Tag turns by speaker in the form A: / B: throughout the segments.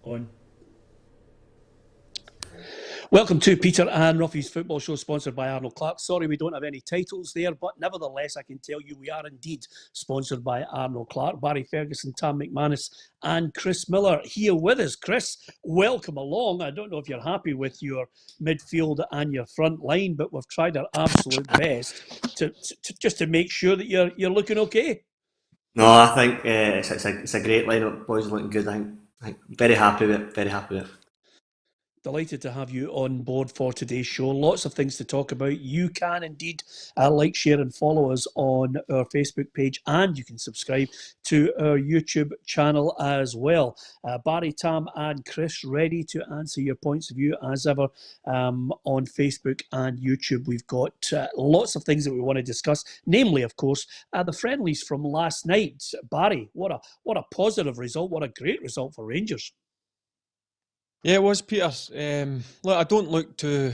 A: On. Welcome to Peter and Roughie's football show, sponsored by Arnold Clark. Sorry we don't have any titles there, but nevertheless I can tell you we are indeed sponsored by Arnold Clark. Barry Ferguson, Tam McManus and Chris Miller here with us. Chris, welcome along. I don't know if you're happy with your midfield and your front line, but we've tried our absolute best to just to make sure that you're looking okay.
B: No, I think it's a great lineup. Boys are looking good. I think very happy with it. Very happy with it.
A: Delighted to have you on board for today's show. Lots of things to talk about. You can indeed like, share and follow us on our Facebook page, and you can subscribe to our YouTube channel as well. Barry, Tam and Chris ready to answer your points of view as ever on Facebook and YouTube. We've got lots of things that we want to discuss, namely, of course, the friendlies from last night. Barry, what a positive result. What a great result for Rangers.
C: Yeah, it was, Peter. Look, I don't look too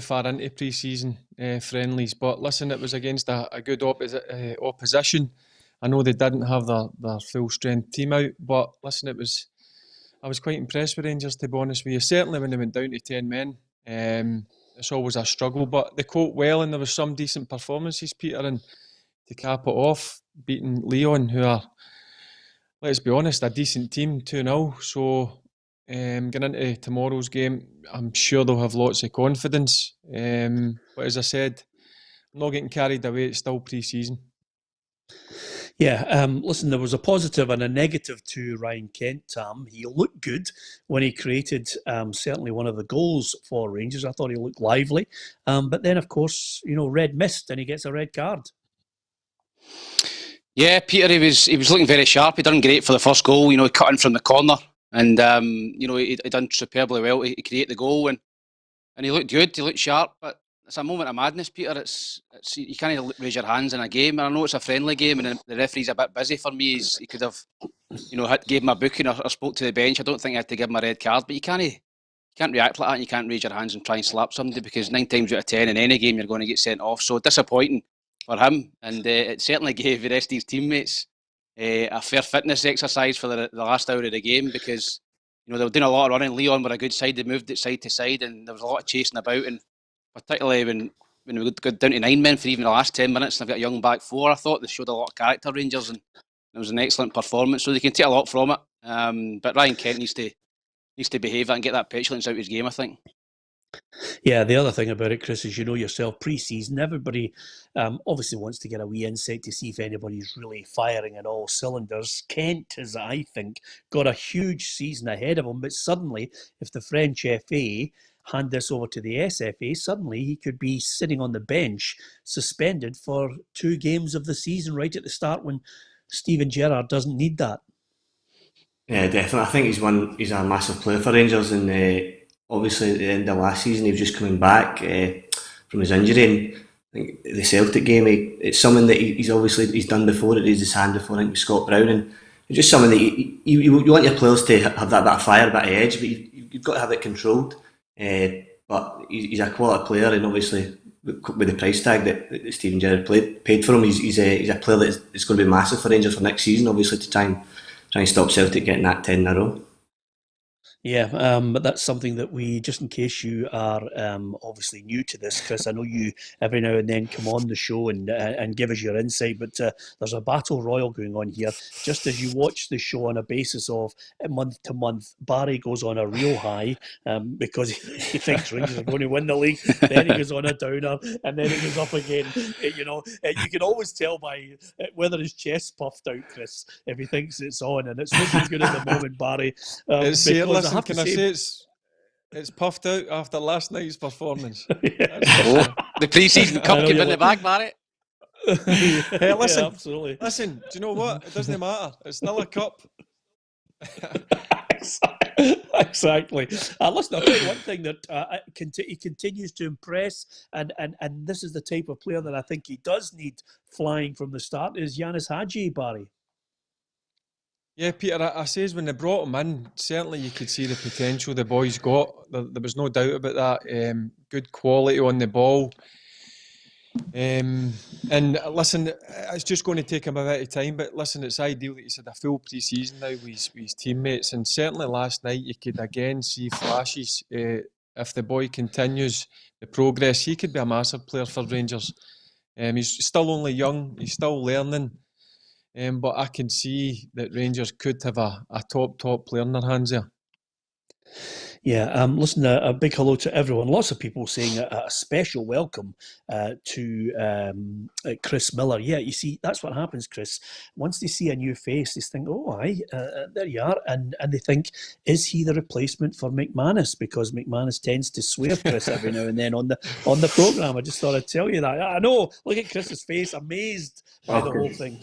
C: far into pre-season friendlies, but listen, it was against a good opposition. I know they didn't have their full strength team out, but listen, I was quite impressed with Rangers, to be honest with you. Certainly when they went down to 10 men, it's always a struggle, but they coped well, and there was some decent performances, Peter, and to cap it off, beating Leon, who are, let's be honest, a decent team, 2-0, so going into tomorrow's game, I'm sure they'll have lots of confidence. But as I said, I'm not getting carried away. It's still pre-season.
A: Yeah, listen, there was a positive and a negative to Ryan Kent, Tam. He looked good when he created certainly one of the goals for Rangers. I thought he looked lively. But then, of course, red mist and he gets a red card.
D: Yeah, Peter, he was looking very sharp. He done great for the first goal. He cut in from the corner. And, he done superbly well to create the goal, and he looked good, he looked sharp, but it's a moment of madness, Peter. It's you can't raise your hands in a game, and I know it's a friendly game, and the referee's a bit busy for me. He could have, gave him a booking or spoke to the bench. I don't think I had to give him a red card, but you can't react like that, and you can't raise your hands and try and slap somebody, because 9 times out of 10 in any game, you're going to get sent off. So disappointing for him, and it certainly gave the rest of his teammates a fair fitness exercise for the last hour of the game, because they were doing a lot of running. Leon were a good side. They moved it side to side, and there was a lot of chasing about. And particularly when we got down to 9 men for even the last 10 minutes, and they've got a young back 4, I thought they showed a lot of character, Rangers, and it was an excellent performance. So they can take a lot from it. But Ryan Kent needs to behave and get that petulance out of his game, I think.
A: Yeah, the other thing about it, Chris, is yourself, pre-season, everybody obviously wants to get a wee insight to see if anybody's really firing on all cylinders. Kent has, I think, got a huge season ahead of him, but suddenly, if the French FA hand this over to the SFA, suddenly he could be sitting on the bench, suspended for 2 games of the season right at the start, when Steven Gerrard doesn't need that.
B: Yeah, definitely. I think he's a massive player for Rangers, and obviously at the end of last season he was just coming back from his injury, and I think the Celtic game, it's something that he's done before. It raised his hand before, I think, with Scott Brown, and it's just something that you want your players to have that bit of fire, a bit of edge, but you've got to have it controlled. But he's a quality player, and obviously with the price tag that Steven Gerrard paid for him, he's a player that's going to be massive for Rangers for next season, obviously, to try and stop Celtic getting that 10 in a row.
A: Yeah, but that's something that we, just in case you are obviously new to this, Chris, I know you every now and then come on the show and give us your insight, but there's a battle royal going on here. Just as you watch the show on a basis of month to month, Barry goes on a real high because he thinks Rangers are going to win the league, then he goes on a downer, and then it goes up again. You can always tell by whether his chest's puffed out, Chris, if he thinks it's on, and it's looking good at the moment, Barry.
C: Can I say it's puffed out after last night's performance?
D: The pre-season cup came in the bag, Barry.
C: Hey, listen,
A: yeah, absolutely.
C: Listen, do you know what? It doesn't matter. It's still a cup.
A: Exactly. Listen, I'll tell you one thing that he continues to impress, and this is the type of player that I think he does need flying from the start, is Yanis Hadji, Barry.
C: Yeah, Peter, I says when they brought him in, certainly you could see the potential the boys got. There was no doubt about that. Good quality on the ball. And listen, it's just going to take him a bit of time, but listen, it's ideal that he's had a full pre-season now with his teammates, and certainly last night you could again see flashes. If the boy continues the progress, he could be a massive player for Rangers. He's still only young, he's still learning, but I can see that Rangers could have a top player in their hands there.
A: Yeah, listen, a big hello to everyone. Lots of people saying a special welcome to Chris Miller. Yeah, you see, that's what happens, Chris. Once they see a new face, they think, oh, aye, there you are. And they think, is he the replacement for McManus? Because McManus tends to swear, Chris, every now and then on the programme. I just thought I'd tell you that. I know, look at Chris's face, amazed by the whole thing.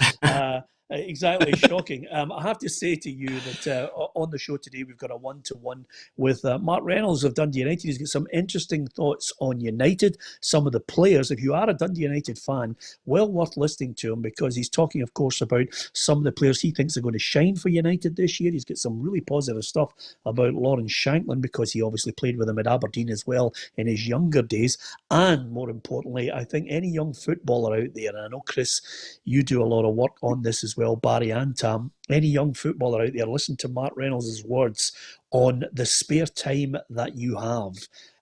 A: Exactly, shocking. I have to say to you that on the show today, we've got a one-to-one with Mark Reynolds of Dundee United. He's got some interesting thoughts on United, some of the players. If you are a Dundee United fan, well worth listening to him, because he's talking, of course, about some of the players he thinks are going to shine for United this year. He's got some really positive stuff about Lawrence Shankland, because he obviously played with him at Aberdeen as well in his younger days. And more importantly, I think any young footballer out there, and I know, Chris, you do a lot of work on this as well, Barry and Tam, any young footballer out there, listen to Mark Reynolds' words on the spare time that you have.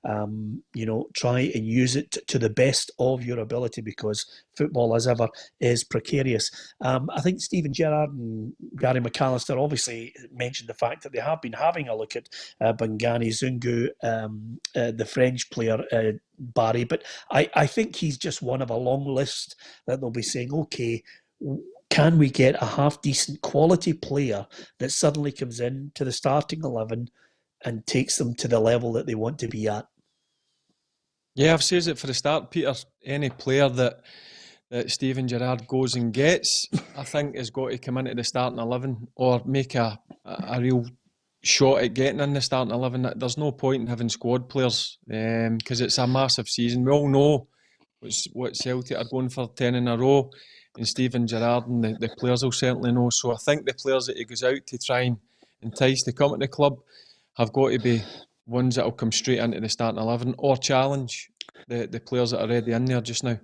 A: Try and use it to the best of your ability, because football, as ever, is precarious. I think Stephen Gerrard and Gary McAllister obviously mentioned the fact that they have been having a look at Bangani Zungu, the French player, Barry, but I think he's just one of a long list that they'll be saying, okay, can we get a half-decent quality player that suddenly comes in to the starting 11 and takes them to the level that they want to be at?
C: Yeah, I've said it for the start, Peter. Any player that Steven Gerrard goes and gets, I think, has got to come into the starting 11 or make a real shot at getting in the starting 11. There's no point in having squad players because it's a massive season. We all know what Celtic are going for 10 in a row, and Steven Gerrard and the players will certainly know. So I think the players that he goes out to try and entice to come to the club have got to be ones that will come straight into the starting 11 or challenge the players that are already in there just now.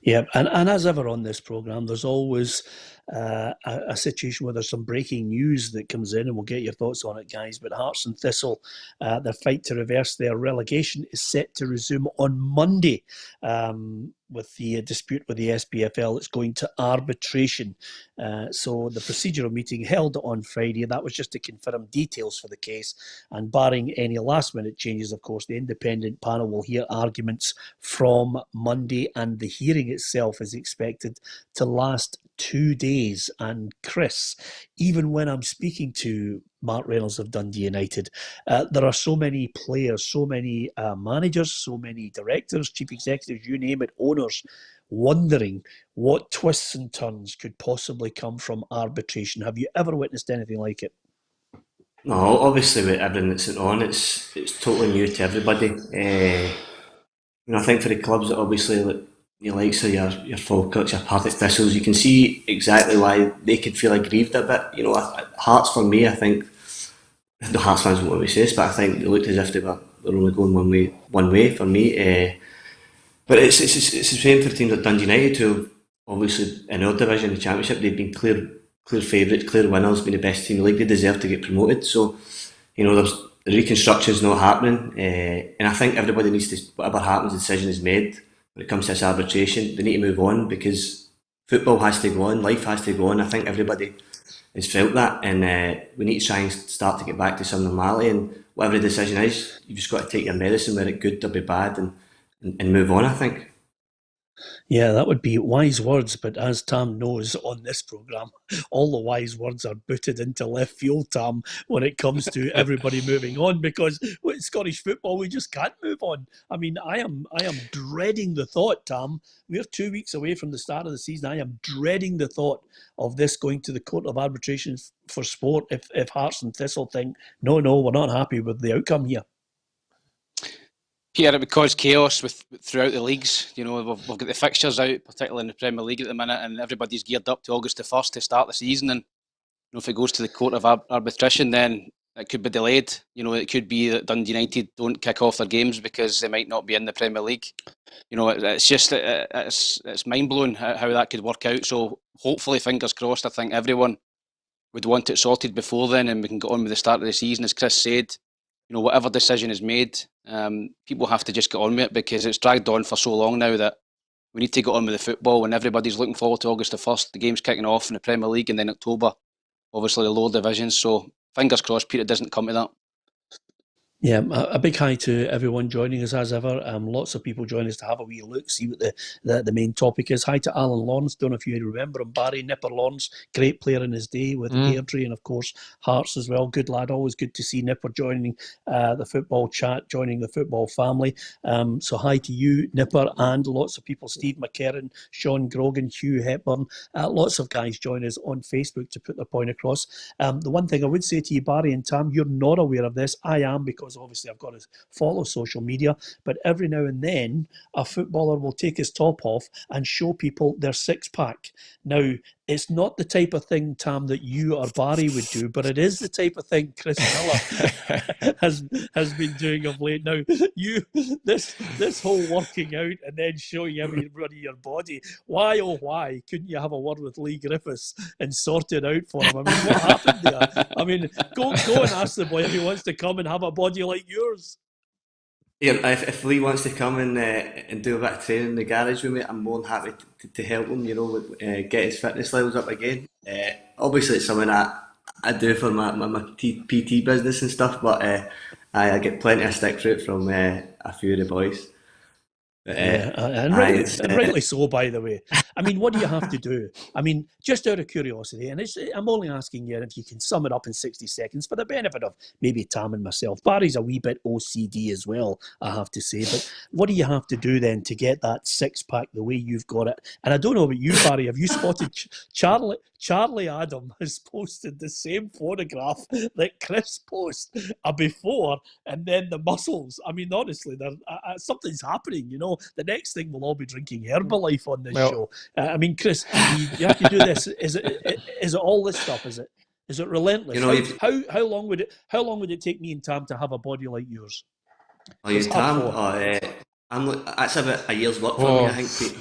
A: Yeah, and as ever on this programme, there's always a situation where there's some breaking news that comes in, and we'll get your thoughts on it, guys. But Hearts and Thistle, their fight to reverse their relegation is set to resume on Monday. With the dispute with the SPFL, it's going to arbitration. So the procedural meeting held on Friday, that was just to confirm details for the case. And barring any last-minute changes, of course, the independent panel will hear arguments from Monday, and the hearing itself is expected to last 2 days. And Chris, even when I'm speaking to Mark Reynolds of Dundee United, there are so many players, so many managers, so many directors, chief executives, you name it, owners, wondering what twists and turns could possibly come from arbitration. Have you ever witnessed anything like it?
B: No, obviously with everything that's on, it's totally new to everybody. I think for the clubs that obviously, like your likes of your Falkirks, your Partick Thistles, you can see exactly why they could feel aggrieved a bit. Hearts, for me, I think the Hearts fans won't always say this, but I think they looked as if they were only going one way for me. But it's the same for teams like Dundee United, who obviously in our division, the Championship, they've been clear favourites, clear winners, been the best team in the league. They deserve to get promoted. So, there's the reconstruction's not happening, and I think everybody needs to, whatever happens, the decision is made when it comes to this arbitration. They need to move on, because football has to go on, life has to go on. I think everybody has felt that, and we need to try and start to get back to some normality. And whatever the decision is, you've just got to take your medicine, whether it's good or be bad, and move on, I think.
A: Yeah, that would be wise words, but as Tam knows on this programme, all the wise words are booted into left field, Tam, when it comes to everybody moving on, because with Scottish football, we just can't move on. I mean, I am dreading the thought, Tam. We're 2 weeks away from the start of the season. I am dreading the thought of this going to the Court of Arbitration for Sport if Hearts and Thistle think, no, we're not happy with the outcome here.
D: Peter, it would cause chaos throughout the leagues. We've got the fixtures out, particularly in the Premier League at the minute, and everybody's geared up to August the 1st to start the season. And if it goes to the Court of Arbitration, then it could be delayed. You know, it could be that Dundee United don't kick off their games because they might not be in the Premier League. You know, it's just it's mind blowing how that could work out. So hopefully, fingers crossed. I think everyone would want it sorted before then, and we can get on with the start of the season. As Chris said, you know, whatever decision is made, people have to just get on with it because it's dragged on for so long now that we need to get on with the football, and everybody's looking forward to August the 1st. The game's kicking off in the Premier League, and then October, obviously the lower divisions. So fingers crossed, Peter, it doesn't come to that.
A: Yeah, a big hi to everyone joining us as ever. Lots of people join us to have a wee look, see what the main topic is. Hi to Alan Lawrence, don't know if you remember him, Barry Nipper Lawrence, great player in his day with Airdrie and of course Hearts as well. Good lad, always good to see Nipper joining the football chat, joining the football family. So hi to you, Nipper, and lots of people, Steve McCarran, Sean Grogan, Hugh Hepburn, lots of guys join us on Facebook to put their point across. The one thing I would say to you, Barry and Tam, you're not aware of this. I am, because obviously I've got to follow social media, but every now and then a footballer will take his top off and show people their six-pack. Now, it's not the type of thing, Tam, that you or Barry would do, but it is the type of thing Chris Miller has been doing of late. Now, this whole working out and then showing everybody your body, why oh why couldn't you have a word with Lee Griffiths and sort it out for him? I mean, what happened there? I mean, go and ask the boy if he wants to come and have a body like yours.
B: Yeah, if Lee wants to come and do a bit of training in the garage with me, I'm more than happy to help him, you know, get his fitness levels up again. Obviously, it's something I do for my PT business and stuff, but I get plenty of stick for it from a few of the boys.
A: And rightly so, by the way. I mean, what do you have to do? I mean, just out of curiosity, and I'm only asking you if you can sum it up in 60 seconds for the benefit of maybe Tam and myself. Barry's a wee bit OCD as well, I have to say. But what do you have to do then to get that six-pack the way you've got it? And I don't know about you, Barry, have you spotted Charlie Adam has posted the same photograph that Chris posted before, and then the muscles. I mean, honestly, something's happening, you know. The next thing we'll all be drinking Herbalife on this show. I mean, Chris, you have to do this. Is it all this stuff? Is it relentless?
B: You know,
A: how long would it take me and Tam to have a body like yours?
B: Oh, you Tam? That's about a year's work for me, I think, Pete.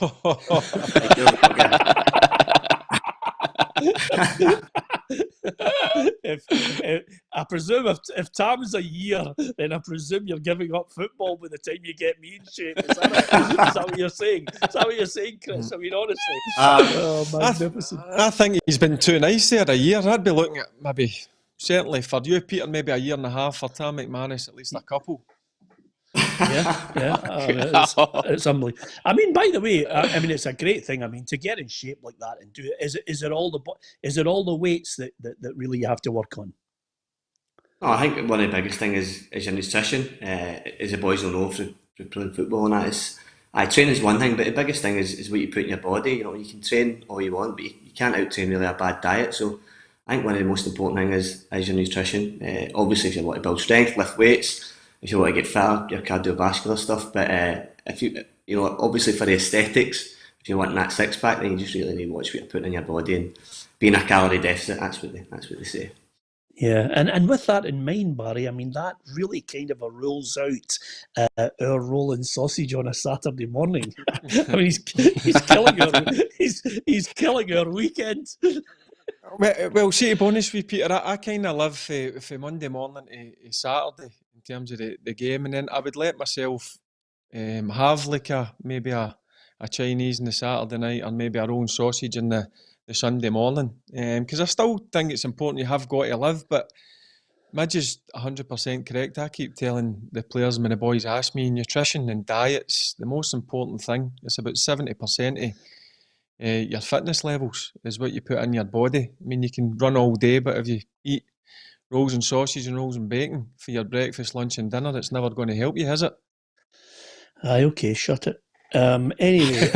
A: I presume if Tam's a year, then I presume you're giving up football by the time you get me in shape. Is that what you're saying? Is that what you're saying, Chris? I mean, honestly, magnificent.
C: I think he's been too nice there a year. I'd be looking at maybe, certainly for you, Peter, maybe a year and a half. For Tam McManus, at least a couple.
A: It's unbelievable. I mean, by the way, I mean it's a great thing. I mean, to get in shape like that and do it. Is it all the weights that really you have to work on?
B: Oh, I think one of the biggest things is your nutrition. As the boys will know through playing football and that, training is one thing, but the biggest thing is what you put in your body. You know, you can train all you want, but you can't out-train really a bad diet. So I think one of the most important things is your nutrition. Obviously, if you want to build strength, lift weights, if you want to get fitter, your cardiovascular stuff. But if you know, obviously for the aesthetics, if you want that six pack, then you just really need to watch what you're putting in your body and be in a calorie deficit. That's what they say.
A: Yeah, and with that in mind, Barry, I mean that really kind of rules out our rolling sausage on a Saturday morning. I mean, he's killing our weekend.
C: Well, see, to be honest with you, Peter, I kind of live for Monday morning to Saturday in terms of the game, and then I would let myself have like maybe a Chinese on the Saturday night or maybe a rolling sausage on the Sunday morning, because I still think it's important. You have got to live, but Midge is 100% correct. I keep telling the players when the boys ask me, nutrition and diet's the most important thing. It's about 70% of your fitness levels is what you put in your body. I mean, you can run all day, but if you eat rolls and sausage and rolls and bacon for your breakfast, lunch and dinner, it's never going to help you, is it?
A: Aye, okay, shut it. Anyway,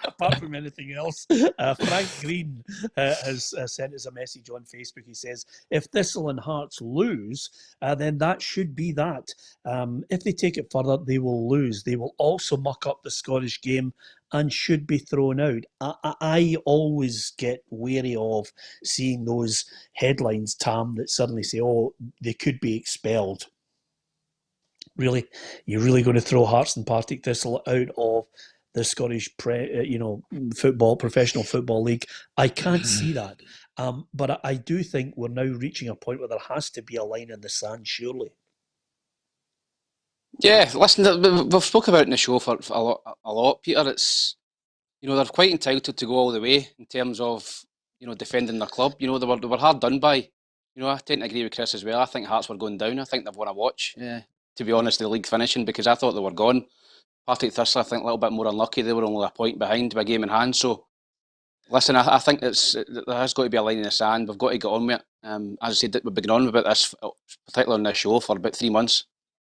A: apart from from anything else. Frank Green has sent us a message on Facebook. He says, if Thistle and Hearts lose, then that should be that. If they take it further, they will lose. They will also muck up the Scottish game and should be thrown out. I always get wary of seeing those headlines, Tam, that suddenly say, oh, they could be expelled. Really? You're really going to throw Hearts and Partick Thistle out of the Scottish professional football league? I can't see that. But I do think we're now reaching a point where there has to be a line in the sand, surely.
D: Yeah, listen, we've spoken about it in the show for a lot, Peter. It's, they're quite entitled to go all the way in terms of, defending their club. They were hard done by. I tend to agree with Chris as well. I think Hearts were going down. I think they've won a watch, to be honest, the league finishing, because I thought they were gone. Partick Thistle, I think, a little bit more unlucky. They were only a point behind with a game in hand. So, listen, I think there has got to be a line in the sand. We've got to get on with it. As I said, we've been on about this, particularly on this show, for about 3 months.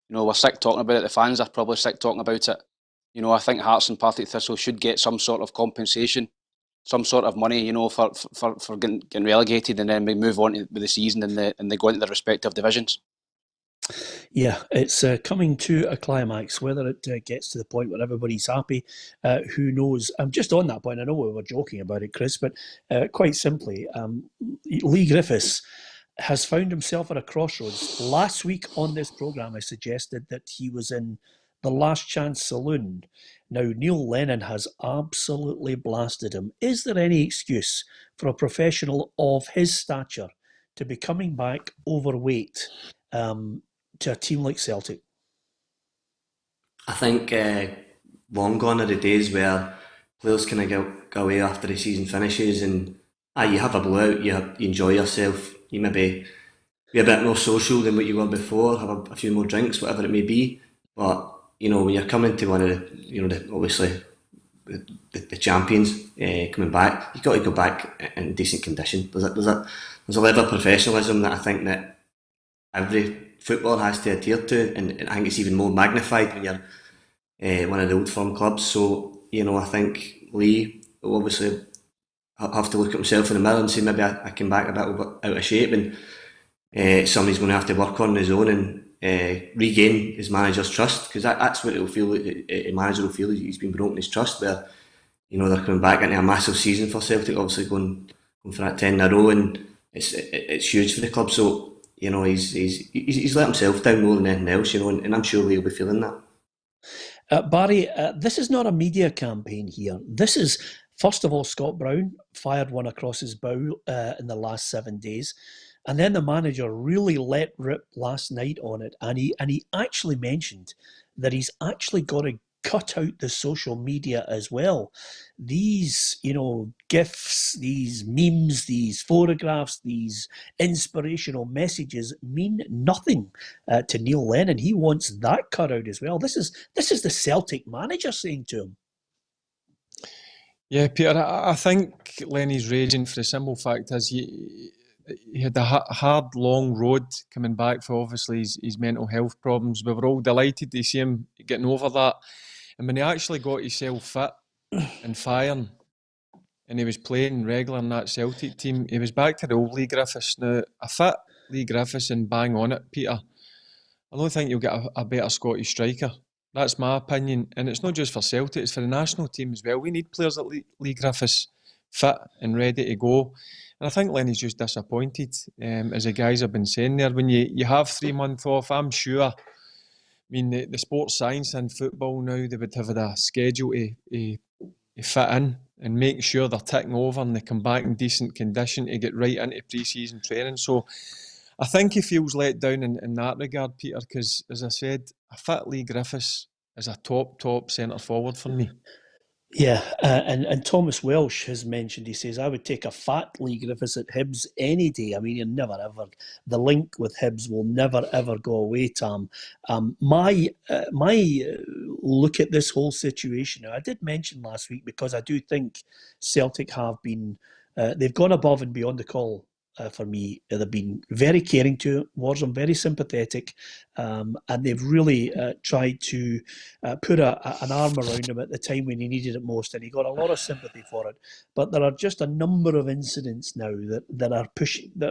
D: We're sick talking about it. The fans are probably sick talking about it. I think Hearts and Partick Thistle should get some sort of compensation, some sort of money, for getting relegated, and then we move on with the season and they go into their respective divisions.
A: Yeah, it's coming to a climax. Whether it gets to the point where everybody's happy, who knows? Just on that point, I know we were joking about it, Chris, but quite simply, Lee Griffiths has found himself at a crossroads. Last week on this programme, I suggested that he was in the Last Chance Saloon. Now, Neil Lennon has absolutely blasted him. Is there any excuse for a professional of his stature to be coming back overweight to a team like Celtic?
B: I think long gone are the days where players kind of go away after the season finishes and you have a blowout, you enjoy yourself, you maybe be a bit more social than what you were before, have a few more drinks, whatever it may be. But when you're coming to one of obviously the champions coming back, you've got to go back in decent condition. There's a level of professionalism that I think that every footballer has to adhere to, and I think it's even more magnified when you're one of the old firm clubs. So I think Lee will obviously have to look at himself in the mirror and say maybe I came back a bit out of shape, and somebody's going to have to work on his own and regain his manager's trust, because that's what it'll feel. A manager will feel he's been broken his trust, where they're coming back into a massive season for Celtic, obviously going for that 10 in a row, and it's huge for the club. So he's let himself down more than anything else, and I'm sure he'll be feeling that.
A: Barry, this is not a media campaign here. This is, first of all, Scott Brown fired one across his bow in the last 7 days. And then the manager really let rip last night on it. And he actually mentioned that he's actually got to cut out the social media as well. These, GIFs, these memes, these photographs, these inspirational messages mean nothing to Neil Lennon. He wants that cut out as well. This is the Celtic manager saying to him.
C: Yeah, Peter, I think Lenny's raging for the simple fact is he had a hard, long road coming back for obviously his mental health problems. We were all delighted to see him getting over that. And when he actually got himself fit and firing, and he was playing regular in that Celtic team, he was back to the old Lee Griffiths. Now, a fit Lee Griffiths and bang on it, Peter, I don't think you'll get a better Scottish striker. That's my opinion. And it's not just for Celtic, it's for the national team as well. We need players like Lee Griffiths fit and ready to go. And I think Lenny's just disappointed, as the guys have been saying there. When you have 3 months off, I'm sure, the sports science in football now, they would have a schedule to fit in and make sure they're ticking over and they come back in decent condition to get right into pre-season training. So I think he feels let down in that regard, Peter, because, as I said, a fit Lee Griffiths is a top centre forward for me.
A: Yeah, and Thomas Welsh has mentioned, he says, I would take a fat Lee Griffiths at Hibs any day. I mean, you're never ever, the link with Hibs will never ever go away, Tam. My look at this whole situation, now, I did mention last week, because I do think Celtic have been, they've gone above and beyond the call for me. They've been very caring towards him, very sympathetic, and they've really tried to put an arm around him at the time when he needed it most, and he got a lot of sympathy for it. But there are just a number of incidents now that are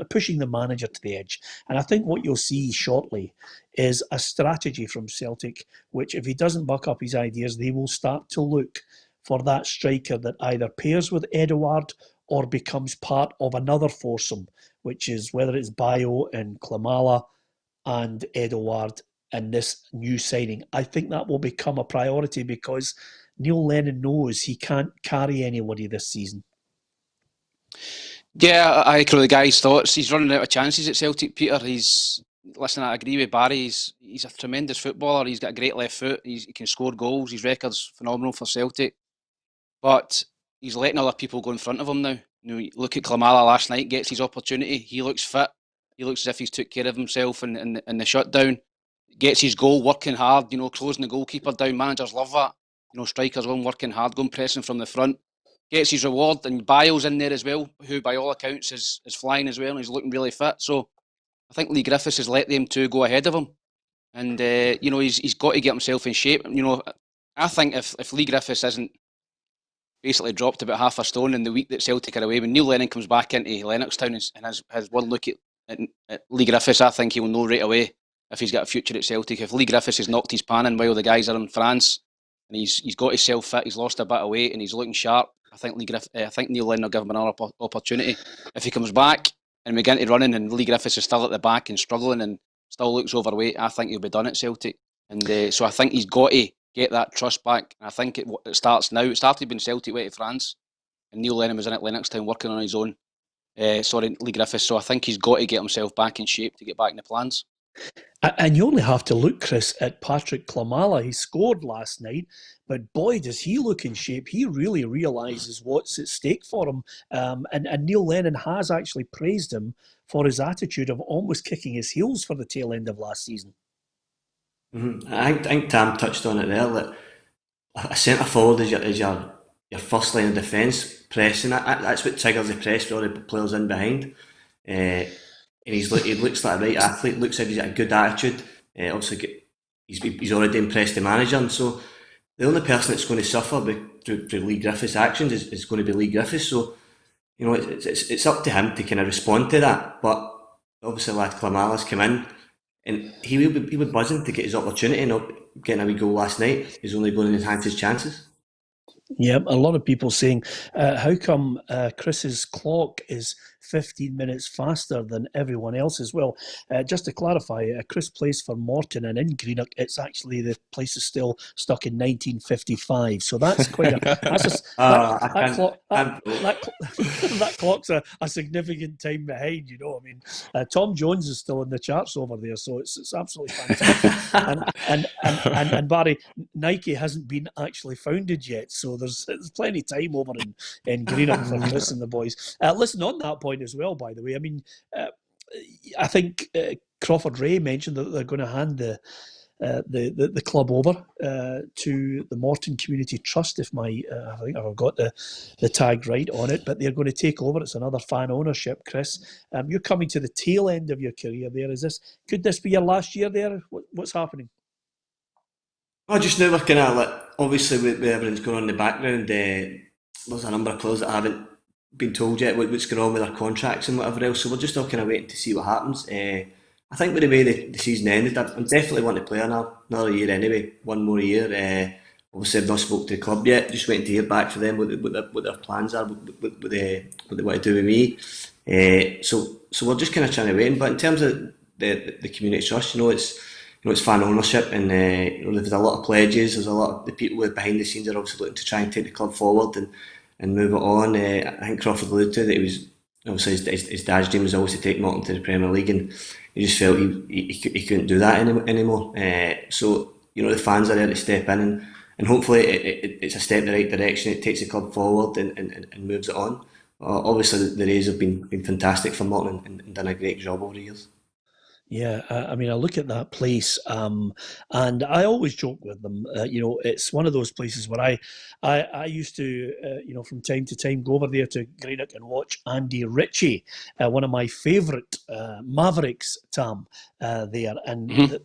A: pushing the manager to the edge, and I think what you'll see shortly is a strategy from Celtic, which if he doesn't buck up his ideas, they will start to look for that striker that either pairs with Edouard or becomes part of another foursome, which is whether it's Bayo and Klimala and Edouard in this new signing. I think that will become a priority because Neil Lennon knows he can't carry anybody this season.
D: Yeah, I echo the guy's thoughts. He's running out of chances at Celtic, Peter. Listen, I agree with Barry. He's a tremendous footballer. He's got a great left foot. He can score goals. His record's phenomenal for Celtic. But he's letting other people go in front of him now. Look at Klimala last night, gets his opportunity. He looks fit. He looks as if he's took care of himself in the shutdown. Gets his goal, working hard, closing the goalkeeper down. Managers love that. Strikers going, working hard, going pressing from the front. Gets his reward, and Bale's in there as well, who by all accounts is flying as well, and he's looking really fit. So I think Lee Griffiths has let them two go ahead of him. And, he's got to get himself in shape. I think if Lee Griffiths isn't basically dropped about half a stone in the week that Celtic are away, when Neil Lennon comes back into Lennoxtown and has one look at Lee Griffiths, I think he'll know right away if he's got a future at Celtic. If Lee Griffiths has knocked his pan in while the guys are in France and he's got himself fit, he's lost a bit of weight and he's looking sharp, I think Neil Lennon will give him another opportunity. If he comes back and we get into running and Lee Griffiths is still at the back and struggling and still looks overweight, I think he'll be done at Celtic. And so I think he's got to get that trust back. And I think it starts now. It started when Celtic went to France and Neil Lennon was in at Lennoxtown working on his own. Lee Griffiths. So I think he's got to get himself back in shape to get back in the plans.
A: And you only have to look, Chris, at Patrick Klimala. He scored last night, but boy, does he look in shape. He really realises what's at stake for him. And Neil Lennon has actually praised him for his attitude of almost kicking his heels for the tail end of last season.
B: Mm-hmm. I think Tam touched on it there, that a centre forward is your first line of defence, pressing. That's what triggers the press for all the players in behind. And he looks like a right athlete, looks like he's got a good attitude. Obviously, he's already impressed the manager, and so the only person that's going to suffer through Lee Griffiths' actions is going to be Lee Griffiths. So, it's up to him to kind of respond to that. But obviously, lad Klimala's come in, and he was buzzing to get his opportunity. Not getting a wee goal last night is only going to enhance his chances.
A: Yeah, a lot of people saying, how come Chris's clock is 15 minutes faster than everyone else's? Well, just to clarify, Chris plays for Morton, and in Greenock, it's actually the place is still stuck in 1955. So that's quite that clock's a significant time behind. Tom Jones is still in the charts over there, so it's absolutely fantastic. and Barry, Nike hasn't been actually founded yet, so there's plenty of time over in Greenock for Chris and the boys. Listen, on that point as well, by the way, I think Crawford Ray mentioned that they're going to hand the club over to the Morton Community Trust, I think I've got the tag right on it, but they're going to take over. It's another fan ownership, Chris. You're coming to the tail end of your career there. Could this be your last year there? What's happening?
B: Just now we're kind of obviously with everything's going on in the background, there's a number of players that haven't been told yet what's going on with their contracts and whatever else, so we're just all kind of waiting to see what happens. I think with the way the season ended, I'm definitely wanting to play another year anyway, one more year. Obviously I've not spoke to the club yet, just waiting to hear back from them what their plans are, what they want to do with me. So we're just kind of trying to wait. But in terms of the community trust, it's fan ownership, and there's a lot of pledges. There's a lot of the people who are behind the scenes are obviously looking to try and take the club forward and move it on. I think Crawford alluded to that. It was obviously his dad's dream was always to take Morton to the Premier League, and he just felt he couldn't do that anymore. So the fans are there to step in, and hopefully it's a step in the right direction. It takes the club forward and moves it on. Obviously the Rays have been fantastic for Morton and done a great job over the years.
A: Yeah, I mean, I look at that place, and I always joke with them. It's one of those places where I used to, from time to time, go over there to Greenock and watch Andy Ritchie, one of my favourite Mavericks, Tam, there, and
D: Mhm.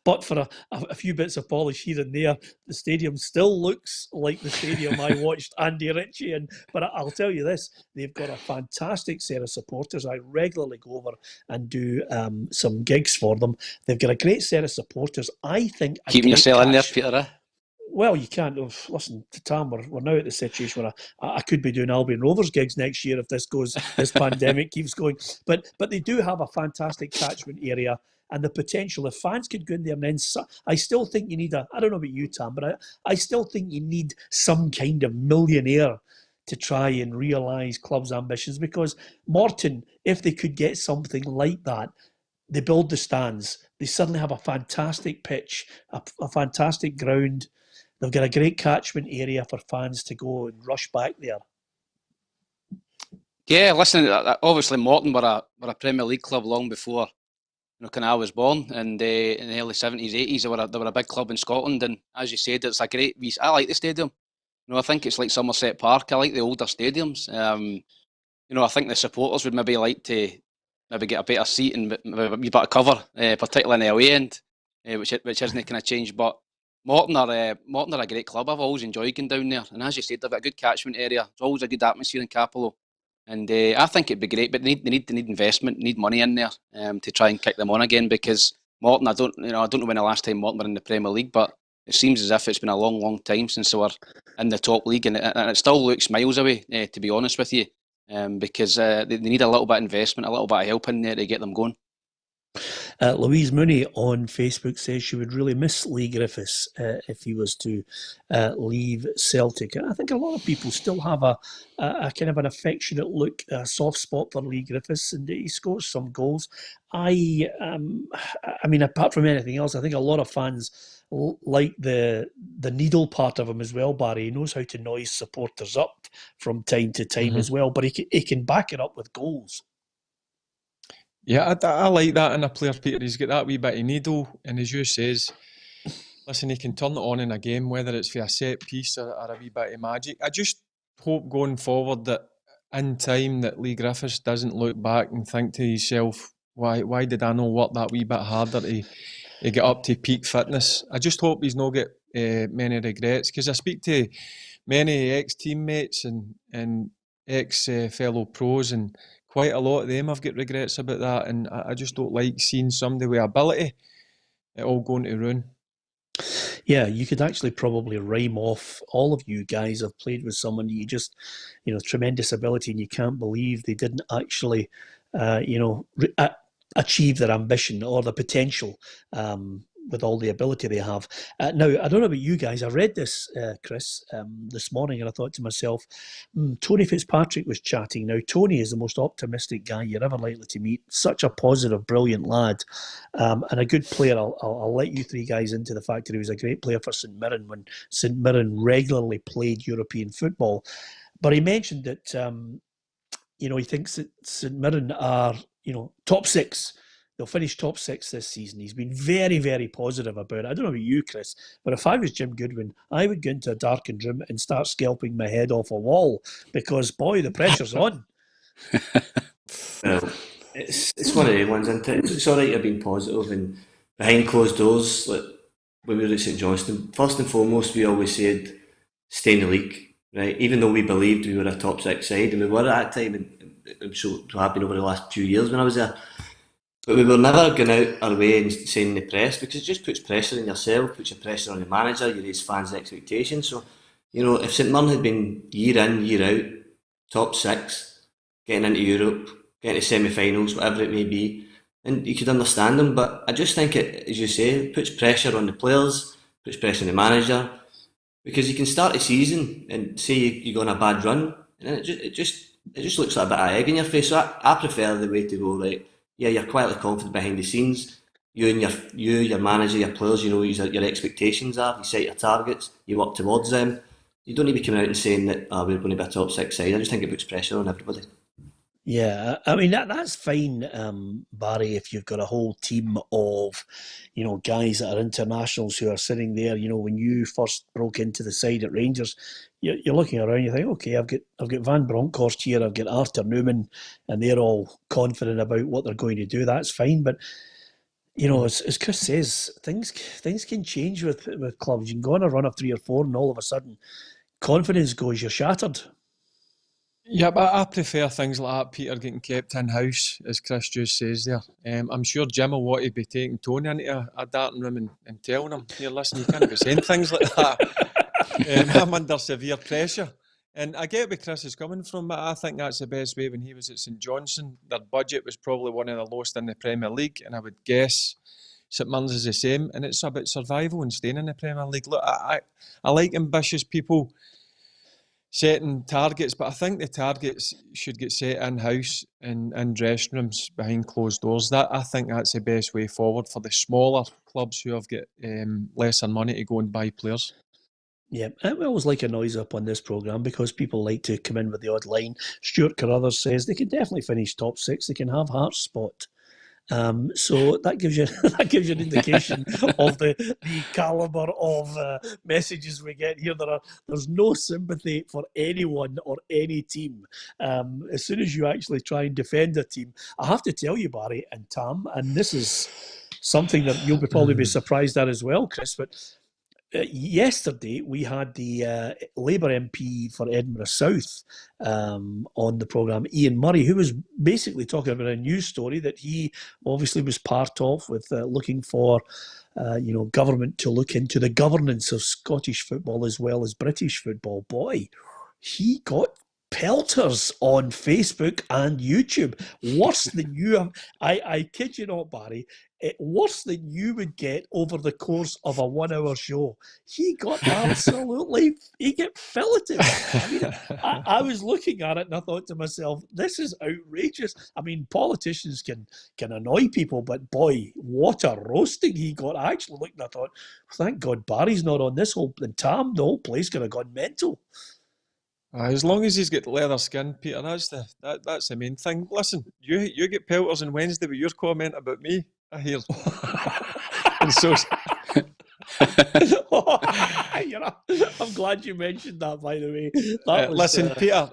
A: but for a few bits of polish here and there, the stadium still looks like the stadium I watched Andy Ritchie in. But I'll tell you this, they've got a fantastic set of supporters. I regularly go over and do some gigs for them. They've got a great set of supporters. I think a
D: Keeping
A: great
D: yourself in there,
A: catch.
D: Peter.
A: Well, you can't. Listen to Tam. We're now at the situation where I could be doing Albion Rovers gigs next year if this pandemic keeps going. But they do have a fantastic catchment area and the potential. If fans could go in there and then, I still think you need I don't know about you, Tam, but I still think you need some kind of millionaire to try and realise clubs' ambitions, because Morton, if they could get something like that, they build the stands. They suddenly have a fantastic pitch, a fantastic ground. They've got a great catchment area for fans to go and rush back there.
D: Yeah, listen, obviously Morton were a Premier League club long before kind of I was born, and in the early 70s, 80s, they were a big club in Scotland, and as you said, it's a great. I like the stadium. I think it's like Somerset Park. I like the older stadiums. I think the supporters would maybe like to maybe get a better seat and maybe a wee bit of cover, particularly in the away end, which isn't kind of changed. But Morton are a great club. I've always enjoyed going down there, and as you said, they've got a good catchment area. It's always a good atmosphere in Capello. And I think it'd be great, but they need investment, need money in there to try and kick them on again. Because Morton, I don't know when the last time Morton were in the Premier League, but it seems as if it's been a long, long time since they were in the top league, and it still looks miles away, to be honest with you, because they need a little bit of investment, a little bit of help in there to get them going.
A: Louise Mooney on Facebook says she would really miss Lee Griffiths if he was to leave Celtic. And I think a lot of people still have a kind of an affectionate look, a soft spot for Lee Griffiths, and he scores some goals. I mean, apart from anything else, I think a lot of fans like the needle part of him as well, Barry. He knows how to noise supporters up from time to time as well, but he can back it up with goals.
C: Yeah, I like that in a player, Peter. He's got that wee bit of needle, and as you says, listen, he can turn it on in a game, whether it's for a set piece or a wee bit of magic. I just hope going forward that in time that Lee Griffiths doesn't look back and think to himself, why did I not work that wee bit harder to get up to peak fitness? I just hope he's not get many regrets, because I speak to many ex-teammates and ex-fellow pros, and quite a lot of them have got regrets about that, and I just don't like seeing somebody with ability it all going to ruin.
A: Yeah, you could actually probably rhyme off. All of you guys have played with someone you just, tremendous ability, and you can't believe they didn't actually, achieve their ambition or the potential with all the ability they have. Now, I don't know about you guys. I read this, Chris, this morning, and I thought to myself, Tony Fitzpatrick was chatting. Now, Tony is the most optimistic guy you're ever likely to meet. Such a positive, brilliant lad, and a good player. I'll let you three guys into the fact that he was a great player for St Mirren when St Mirren regularly played European football. But he mentioned that he thinks that St Mirren are, top six. They'll finish top six this season. He's been very, very positive about it. I don't know about you, Chris, but if I was Jim Goodwin, I would go into a darkened room and start scalping my head off a wall, because, boy, the pressure's on.
B: Well, it's one of the ones, isn't it? It's all right you're being positive, and behind closed doors, like when we were at St Johnstone, first and foremost, we always said stay in the league, right? Even though we believed we were a top six side, and we were at that time, and I'm so happy over the last few years when I was there. But we were never going out our way and saying in the press, because it just puts pressure on yourself, puts your pressure on the manager, you raise fans' expectations. So, if St Mirren had been year in, year out, top six, getting into Europe, getting to semi-finals, whatever it may be, and you could understand them. But I just think it, as you say, it puts pressure on the players, puts pressure on the manager, because you can start a season and say you go on a bad run, and then it just looks like a bit of egg in your face. So I prefer the way to go, right? Yeah, you're quietly confident behind the scenes. You and your manager, your players, your expectations are. You set your targets, you work towards them. You don't need to be coming out and saying that we're going to be a top six side. I just think it puts pressure on everybody.
A: Yeah, I mean that's fine, Barry. If you've got a whole team of, guys that are internationals who are sitting there, when you first broke into the side at Rangers, you're looking around, you think, okay, I've got Van Bronckhorst here, I've got Arthur Newman, and they're all confident about what they're going to do. That's fine, but as Chris says, things can change with clubs. You can go on a run of 3 or 4, and all of a sudden, confidence goes. You're shattered.
C: Yeah, but I prefer things like that, Peter, getting kept in-house, as Chris just says there. I'm sure Jim will want to be taking Tony into a darting room and telling him, here, listen, you can't be saying things like that. I'm under severe pressure. And I get where Chris is coming from, but I think that's the best way. When he was at St Johnstone, their budget was probably one of the lowest in the Premier League, and I would guess St Mirren's is the same, and it's about survival and staying in the Premier League. Look, I like ambitious people setting targets, but I think the targets should get set in-house in dressing rooms behind closed doors. I think that's the best way forward for the smaller clubs who have got lesser money to go and buy players.
A: Yeah, we always like a noise up on this programme because people like to come in with the odd line. Stuart Carruthers says they can definitely finish top 6. They can have Hearts spot. So that gives you an indication of the calibre of messages we get here. There's no sympathy for anyone or any team. As soon as you actually try and defend a team, I have to tell you, Barry and Tam, and this is something that you'll probably be surprised at as well, Chris, but yesterday we had the Labour MP for Edinburgh South on the programme, Ian Murray, who was basically talking about a news story that he obviously was part of with looking for government to look into the governance of Scottish football as well as British football. Boy, he got pelters on Facebook and YouTube. Worse than you have. I kid you not, Barry. Worse than you would get over the course of a 1 hour show. He got he got filleted. I mean, I was looking at it and I thought to myself, this is outrageous. I mean, politicians can annoy people, but boy, what a roasting he got. I actually looked and I thought, thank God Barry's not on this whole, and Tam, the whole place could have gone mental.
C: As long as he's got leather skin, Peter, that's the main thing. Listen, you get pelters on Wednesday with your comment about me, I hear. And so
A: I'm glad you mentioned that, by the
C: was,
A: way.
C: listen, Peter,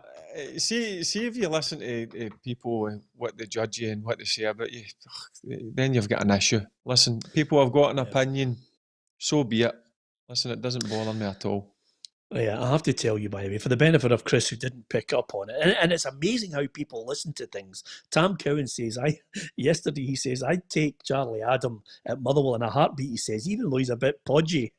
C: see if you listen to people, what they judge you and what they say about you, then you've got an issue. Listen, people have got an opinion, so be it. Listen, it doesn't bother me at all.
A: Yeah, I have to tell you, by the way, for the benefit of Chris who didn't pick up on it, and it's amazing how people listen to things. Tam Cowan says, yesterday he says, I'd take Charlie Adam at Motherwell in a heartbeat, he says, even though he's a bit podgy.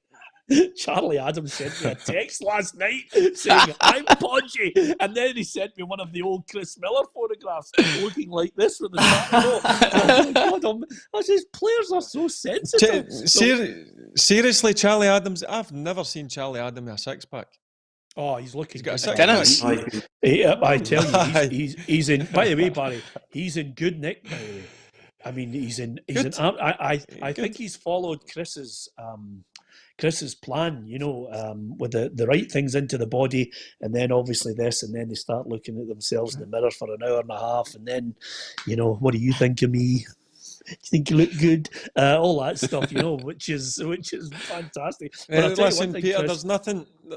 A: Charlie Adams sent me a text last night saying, I'm podgy. And then he sent me one of the old Chris Miller photographs looking like this with the oh my God, I says, players are so sensitive.
C: Seriously, Charlie Adams, I've never seen Charlie Adam with a six-pack.
A: Oh, he's looking.
C: He's got a six-pack.
A: I tell you, he's in. By the way, Barry, he's in good nick. By the way, I mean, I think he's followed Chris's plan, with the right things into the body, and then obviously this, and then they start looking at themselves in the mirror for an hour and a half, and then, what do you think of me? Do you think you look good? All that stuff, which is fantastic. But
C: listen, Peter, Chris,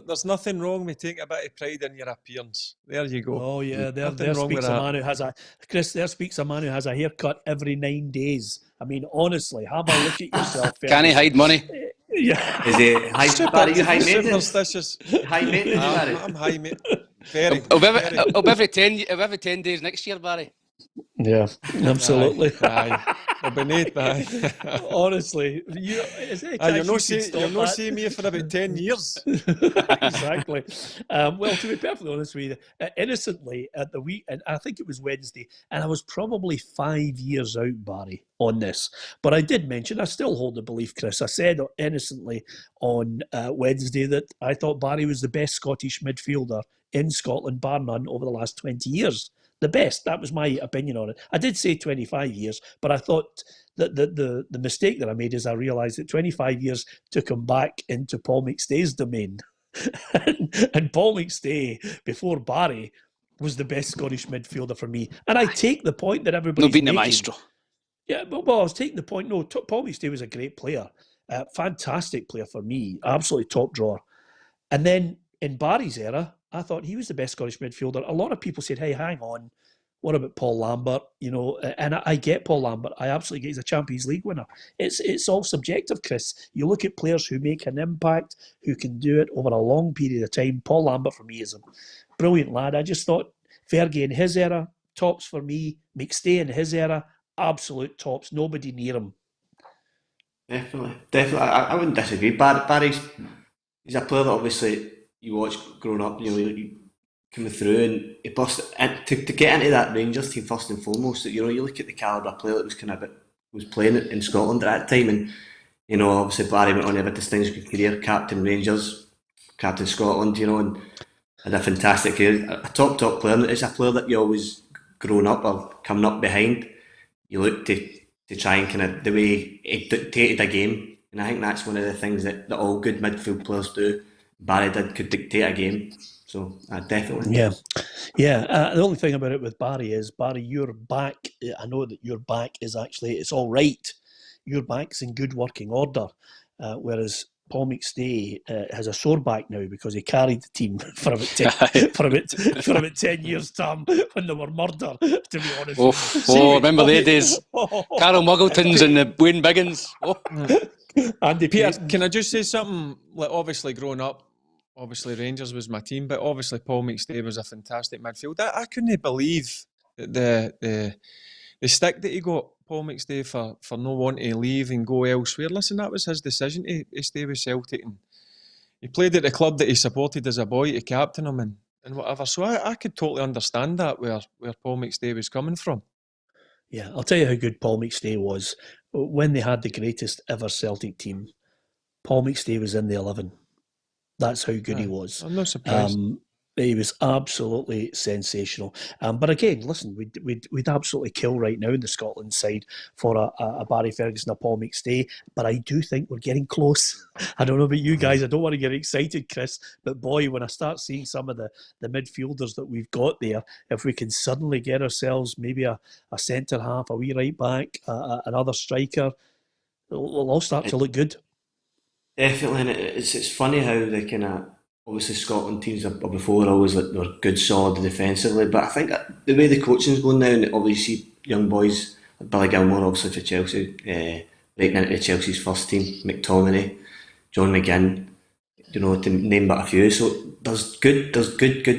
C: there's nothing wrong with taking a bit of pride in your appearance. There you go.
A: Oh yeah, there speaks a man who has a man who has a haircut every 9 days. I mean, honestly, have a look at yourself.
D: Can he hide money?
A: Yeah.
B: Is it high maintenance?
C: Superstitious.
B: High maintenance, Barry?
C: I'm high maintenance. Very.
D: It'll be every 10 days next year, Barry.
A: Yeah, absolutely.
C: It'll be neat,
A: honestly. You'll
C: not see me for about 10 years.
A: Exactly. Well, to be perfectly honest with you, innocently at the week, and I think it was Wednesday, and I was probably 5 years out, Barry, on this. But I did mention, I still hold the belief, Chris. I said innocently on Wednesday that I thought Barry was the best Scottish midfielder in Scotland, bar none, over the last 20 years. The best. That was my opinion on it. I did say 25 years, but I thought that the mistake that I made is I realised that 25 years took him back into Paul McStay's domain. and Paul McStay, before Barry, was the best Scottish midfielder for me. And I take the point that
D: No
A: everybody's
D: beating the
A: making.
D: maestro.
A: Yeah, well, I was taking the point. No, Paul McStay was a great player. Fantastic player for me. Absolutely top drawer. And then in Barry's era, I thought he was the best Scottish midfielder. A lot of people said, hey, hang on. What about Paul Lambert? You know, and I get Paul Lambert. I absolutely get he's a Champions League winner. It's all subjective, Chris. You look at players who make an impact, who can do it over a long period of time. Paul Lambert for me is a brilliant lad. I just thought Fergie in his era, tops for me. McStay in his era, absolute tops. Nobody near him.
B: Definitely. I wouldn't disagree. Barry's he's a player that obviously you watch growing up. You know, you coming through and he and to get into that Rangers team first and foremost. You know, you look at the calibre of player that was kind of was playing in Scotland at that time, and you know, obviously Barry went on to have a distinguished career, captain Rangers, captain Scotland. You know, and had a fantastic career. A top player. It's a player that you always grown up or coming up behind. You look to try and kind of the way he dictated a game, and I think that's one of the things that all good midfield players do. Barry could dictate a game, so definitely.
A: Yeah. The only thing about it with Barry is, Barry, your back. I know that your back is actually, it's all right. Your back's in good working order, whereas Paul McStay has a sore back now because he carried the team for about 10 years, Tam, when they were murder, to be honest.
D: Remember the days. Carol Muggletons and the Wayne Biggins.
A: Andy
C: Peter,
A: Payton.
C: can I just say something? Like, obviously, growing up, obviously Rangers was my team, but obviously Paul McStay was a fantastic midfielder. I couldn't believe the stick that he got, Paul McStay, for no wanting to leave and go elsewhere. Listen, that was his decision to stay with Celtic, and he played at the club that he supported as a boy to captain him and whatever. So I could totally understand that where Paul McStay was coming from.
A: Yeah, I'll tell you how good Paul McStay was. When they had the greatest ever Celtic team, Paul McStay was in the 11. That's how good he was.
C: I'm not surprised.
A: He was absolutely sensational. But again, listen, we'd absolutely kill right now in the Scotland side for a Barry Ferguson, a Paul McStay. But I do think we're getting close. I don't know about you guys. I don't want to get excited, Chris. But boy, when I start seeing some of the midfielders that we've got there, if we can suddenly get ourselves maybe a centre half, a wee right back, another striker, it'll all start to look good.
B: Definitely, and it's funny how they kind of obviously Scotland teams are before always like they were good, solid defensively, but I think that the way the coaching's going now, and obviously young boys like Billy Gilmore, obviously for Chelsea, breaking into Chelsea's first team, McTominay, John McGinn, you know, to name but a few. So there's good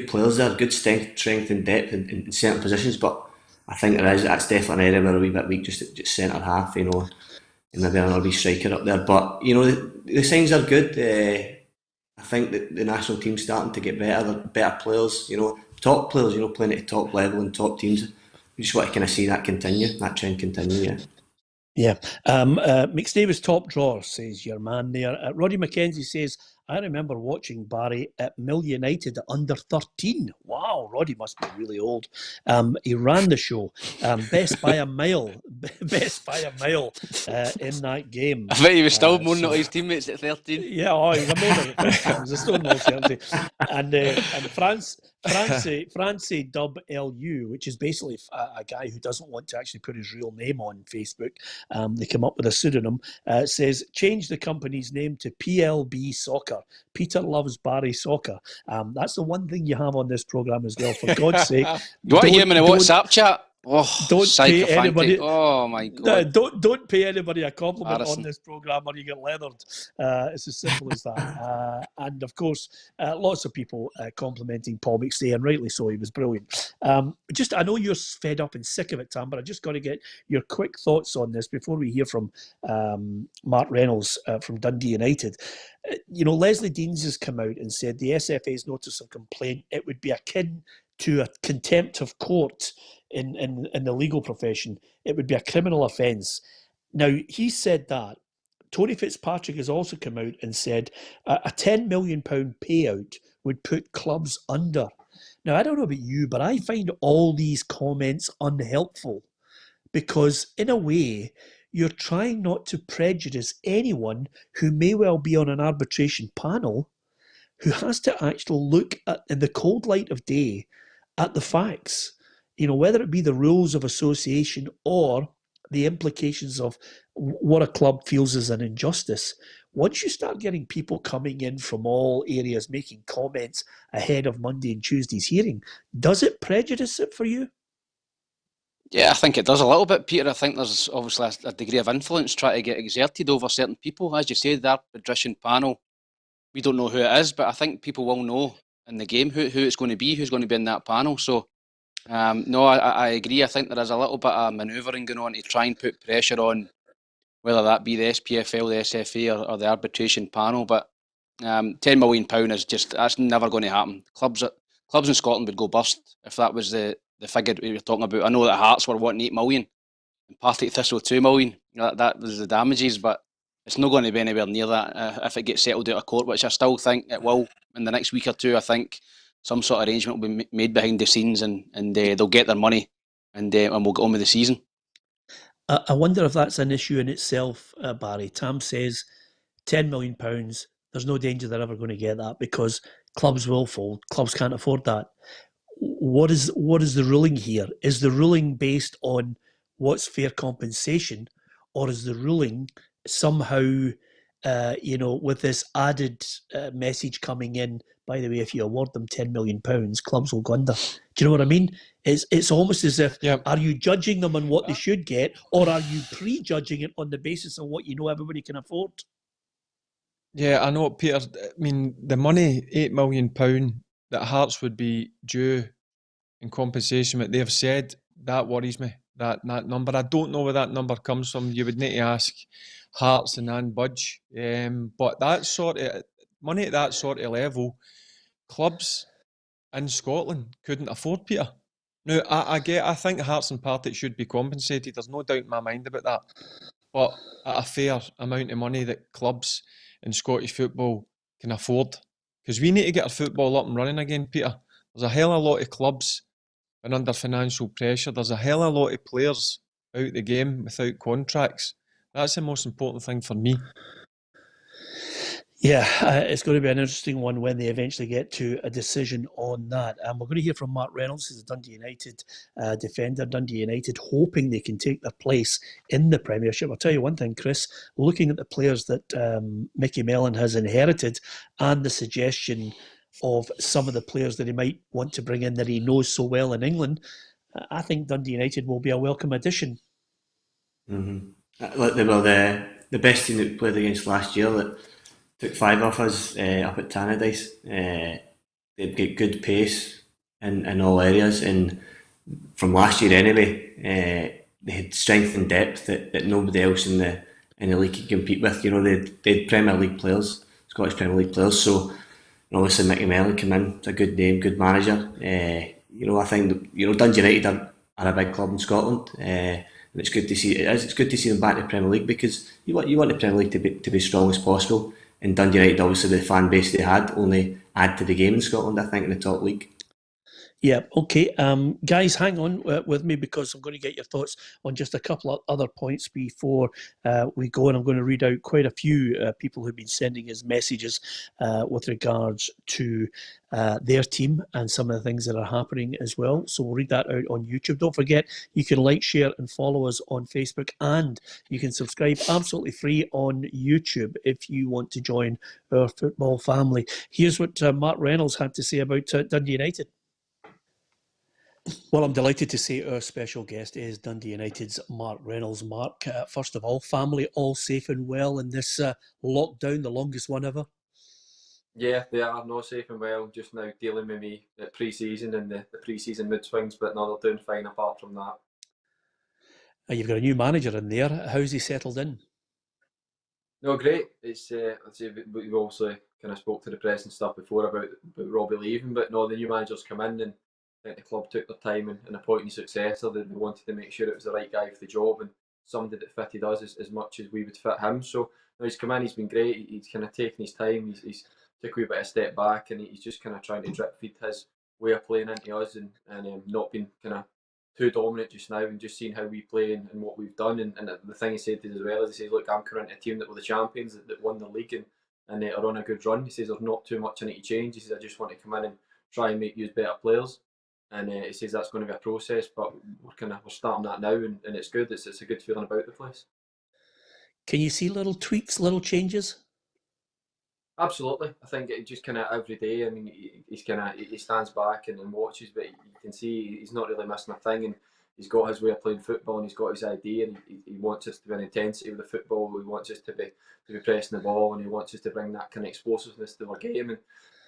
B: players there, good strength and depth in certain positions, but I think that's definitely an area where a wee bit weak, just centre half, you know. And maybe another wee striker up there, but you know the signs are good. I think that the national team's starting to get better players. You know, top players. You know, playing at the top level and top teams. We just want to kind of see that trend continue. Yeah.
A: Yeah. McStay was top drawer, says your man there. Roddy McKenzie says, I remember watching Barry at Mill United at under 13. Wow, Roddy must be really old. He ran the show. Best by a mile. Best by a mile in that game.
D: I bet he was still moaning at his teammates at 13.
A: Yeah, he was a moaner at 13. He was a Stonewall certainty. And Francie Dub LU, which is basically a guy who doesn't want to actually put his real name on Facebook. They come up with a pseudonym. Says, change the company's name to PLB Soccer. Peter loves Barry Soccer. That's the one thing you have on this programme as well. For God's sake.
D: You want to hear him in a WhatsApp chat?
A: Don't pay anybody.
D: Oh my God!
A: Don't pay anybody a compliment
D: Harrison.
A: on this programme, or you get leathered. It's as simple as that. And of course, lots of people complimenting Paul McStay, and rightly so. He was brilliant. I know you're fed up and sick of it, Tam, but I just got to get your quick thoughts on this before we hear from Mark Reynolds from Dundee United. You know, Leslie Deans has come out and said the SFA's notice of complaint, it would be akin to a contempt of court in the legal profession. It would be a criminal offence. Now, he said that. Tony Fitzpatrick has also come out and said a £10 million payout would put clubs under. Now, I don't know about you, but I find all these comments unhelpful because, in a way, you're trying not to prejudice anyone who may well be on an arbitration panel who has to actually look at, in the cold light of day, at the facts, whether it be the rules of association or the implications of what a club feels is an injustice. Once you start getting people coming in from all areas making comments ahead of Monday and Tuesday's hearing, does it prejudice it for you?
D: Yeah, I think it does a little bit, Peter. I think there's obviously a degree of influence trying to get exerted over certain people. As you say, the arbitration panel, we don't know who it is, but I think people will know in the game who it's going to be, who's going to be in that panel. So, no, I agree. I think there is a little bit of manoeuvring going on to try and put pressure on, whether that be the SPFL, the SFA, or the arbitration panel. But £10 million is that's never going to happen. Clubs in Scotland would go bust if that was the figure we were talking about. I know that Hearts were wanting 8 million and Partick Thistle 2 million. That was the damages, but it's not going to be anywhere near that if it gets settled out of court, which I still think it will in the next week or two. I think some sort of arrangement will be made behind the scenes, and they'll get their money, and we'll get on with the season.
A: I wonder if that's an issue in itself, Barry. Tam says £10 million, there's no danger they're ever going to get that because clubs will fold. Clubs can't afford that. What is the ruling here? Is the ruling based on what's fair compensation, or is the ruling somehow, with this added message coming in? By the way, if you award them £10 million, clubs will go under. Do you know what I mean? It's almost as if, are you judging them on what they should get, or are you prejudging it on the basis of what you know everybody can afford?
C: Yeah, I know, Peter. I mean, the money, £8 million, that Hearts would be due in compensation, what they've said, that worries me, that number. I don't know where that number comes from. You would need to ask Hearts and Ann Budge. But that sort of money at that sort of level, clubs in Scotland couldn't afford, Peter. Now, I think Hearts and Partick should be compensated. There's no doubt in my mind about that. But at a fair amount of money that clubs in Scottish football can afford. Because we need to get our football up and running again, Peter. There's a hell of a lot of clubs and under financial pressure. There's a hell of a lot of players out the game without contracts. That's the most important thing for me.
A: Yeah, it's going to be an interesting one when they eventually get to a decision on that. And we're going to hear from Mark Reynolds, who's a Dundee United defender. Dundee United hoping they can take their place in the Premiership. I'll tell you one thing, Chris, looking at the players that Mickey Mellon has inherited and the suggestion of some of the players that he might want to bring in that he knows so well in England, I think Dundee United will be a welcome addition.
B: Mm-hmm. Like they were the best team that we played against last year that took 5 off us up at Tannadice. They've got good pace in all areas, and from last year anyway, they had strength and depth that nobody else in the league could compete with. They had Premier League players, Scottish Premier League players. So obviously Mickey Mellon came in. It's a good name, good manager. I think Dundee United are a big club in Scotland. And it's good to see. It's good to see them back in the Premier League because you want the Premier League to be as strong as possible. And Dundee United, obviously, the fan base they had only add to the game in Scotland. I think in the top league.
A: Yeah, okay. Guys, hang on with me because I'm going to get your thoughts on just a couple of other points before we go. And I'm going to read out quite a few people who've been sending us messages with regards to their team and some of the things that are happening as well. So we'll read that out on YouTube. Don't forget, you can like, share and follow us on Facebook, and you can subscribe absolutely free on YouTube if you want to join our football family. Here's what Mark Reynolds had to say about Dundee United. Well, I'm delighted to say our special guest is Dundee United's Mark Reynolds. Mark, first of all, family all safe and well in this lockdown, the longest one ever?
E: Yeah, they are not safe and well. Just now dealing with me at pre-season and the pre-season mood swings, but no, they're doing fine apart from that.
A: You've got a new manager in there. How's he settled in?
E: No, great. It's I'd say we've obviously kind of spoke to the press and stuff before about Robbie leaving, but no, the new manager's come in, and I think the club took their time in appointing a successor. They wanted to make sure it was the right guy for the job and somebody that fitted us as much as we would fit him. So no, he's come in, he's been great. He's kind of taken his time. He's took a wee bit of step back, and he's just kind of trying to drip feed his way of playing into us, and not being kind of too dominant just now, and just seeing how we play and what we've done. And the thing he said to us as well is he says, look, I'm coming into a team that were the champions, that won the league and are on a good run. He says there's not too much in it to change. He says I just want to come in and try and make you better players. and he says that's going to be a process, but we're starting that now, and it's good. It's a good feeling about the place.
A: Can you see little tweaks, little changes?
E: Absolutely, I think it just kind of every day. I mean, he stands back and watches, but you can see he's not really missing a thing, and he's got his way of playing football, and he's got his idea, and he wants us to be an intensity with the football. He wants us to be pressing the ball, and he wants us to bring that kind of explosiveness to our game, and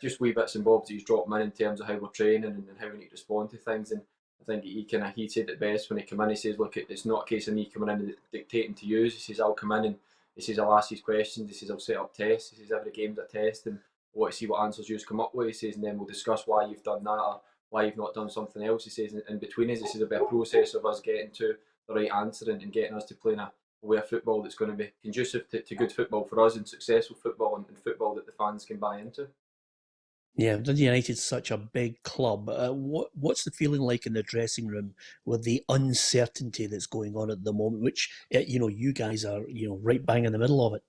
E: just wee bits and bobs that he's dropped in terms of how we're training and how we need to respond to things. And I think he said it best when he came in. He says, "Look, it's not a case of me coming in and dictating to you." He says, "I'll come in and." He says, "I'll ask these questions." He says, "I'll set up tests." He says, "Every game's a test, and I want to see what answers you come up with." He says, "And then we'll discuss why you've done that or why you've not done something else." He says, "In between us, this is a bit of a process of us getting to the right answer and getting us to play in a way of football that's going to be conducive to good football for us and successful football and football that the fans can buy into."
A: Yeah, Dundee United's such a big club. What's the feeling like in the dressing room with the uncertainty that's going on at the moment? Which you guys are right bang in the middle of it.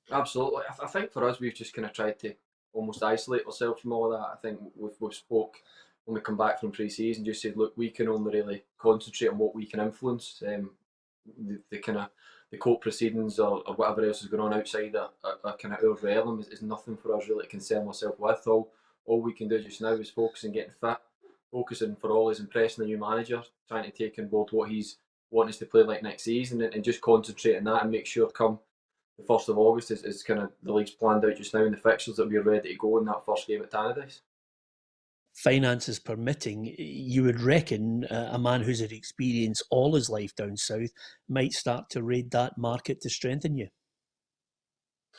E: Absolutely, I think for us we've just kind of tried to almost isolate ourselves from all of that. I think we've spoke when we come back from pre-season, just said, look, we can only really concentrate on what we can influence. The kind of the court proceedings or whatever else is going on outside a kind of our realm is nothing for us really to concern ourselves with. All we can do just now is focus on getting fit, focusing for all is impressing the new manager, trying to take on board what he's wanting us to play like next season, and just concentrate on that and make sure come the 1st of August is kind of the league's planned out just now, and the fixtures that we're ready to go in that first game at Tannadice.
A: Finances permitting, you would reckon a man who's had experience all his life down south might start to raid that market to strengthen you.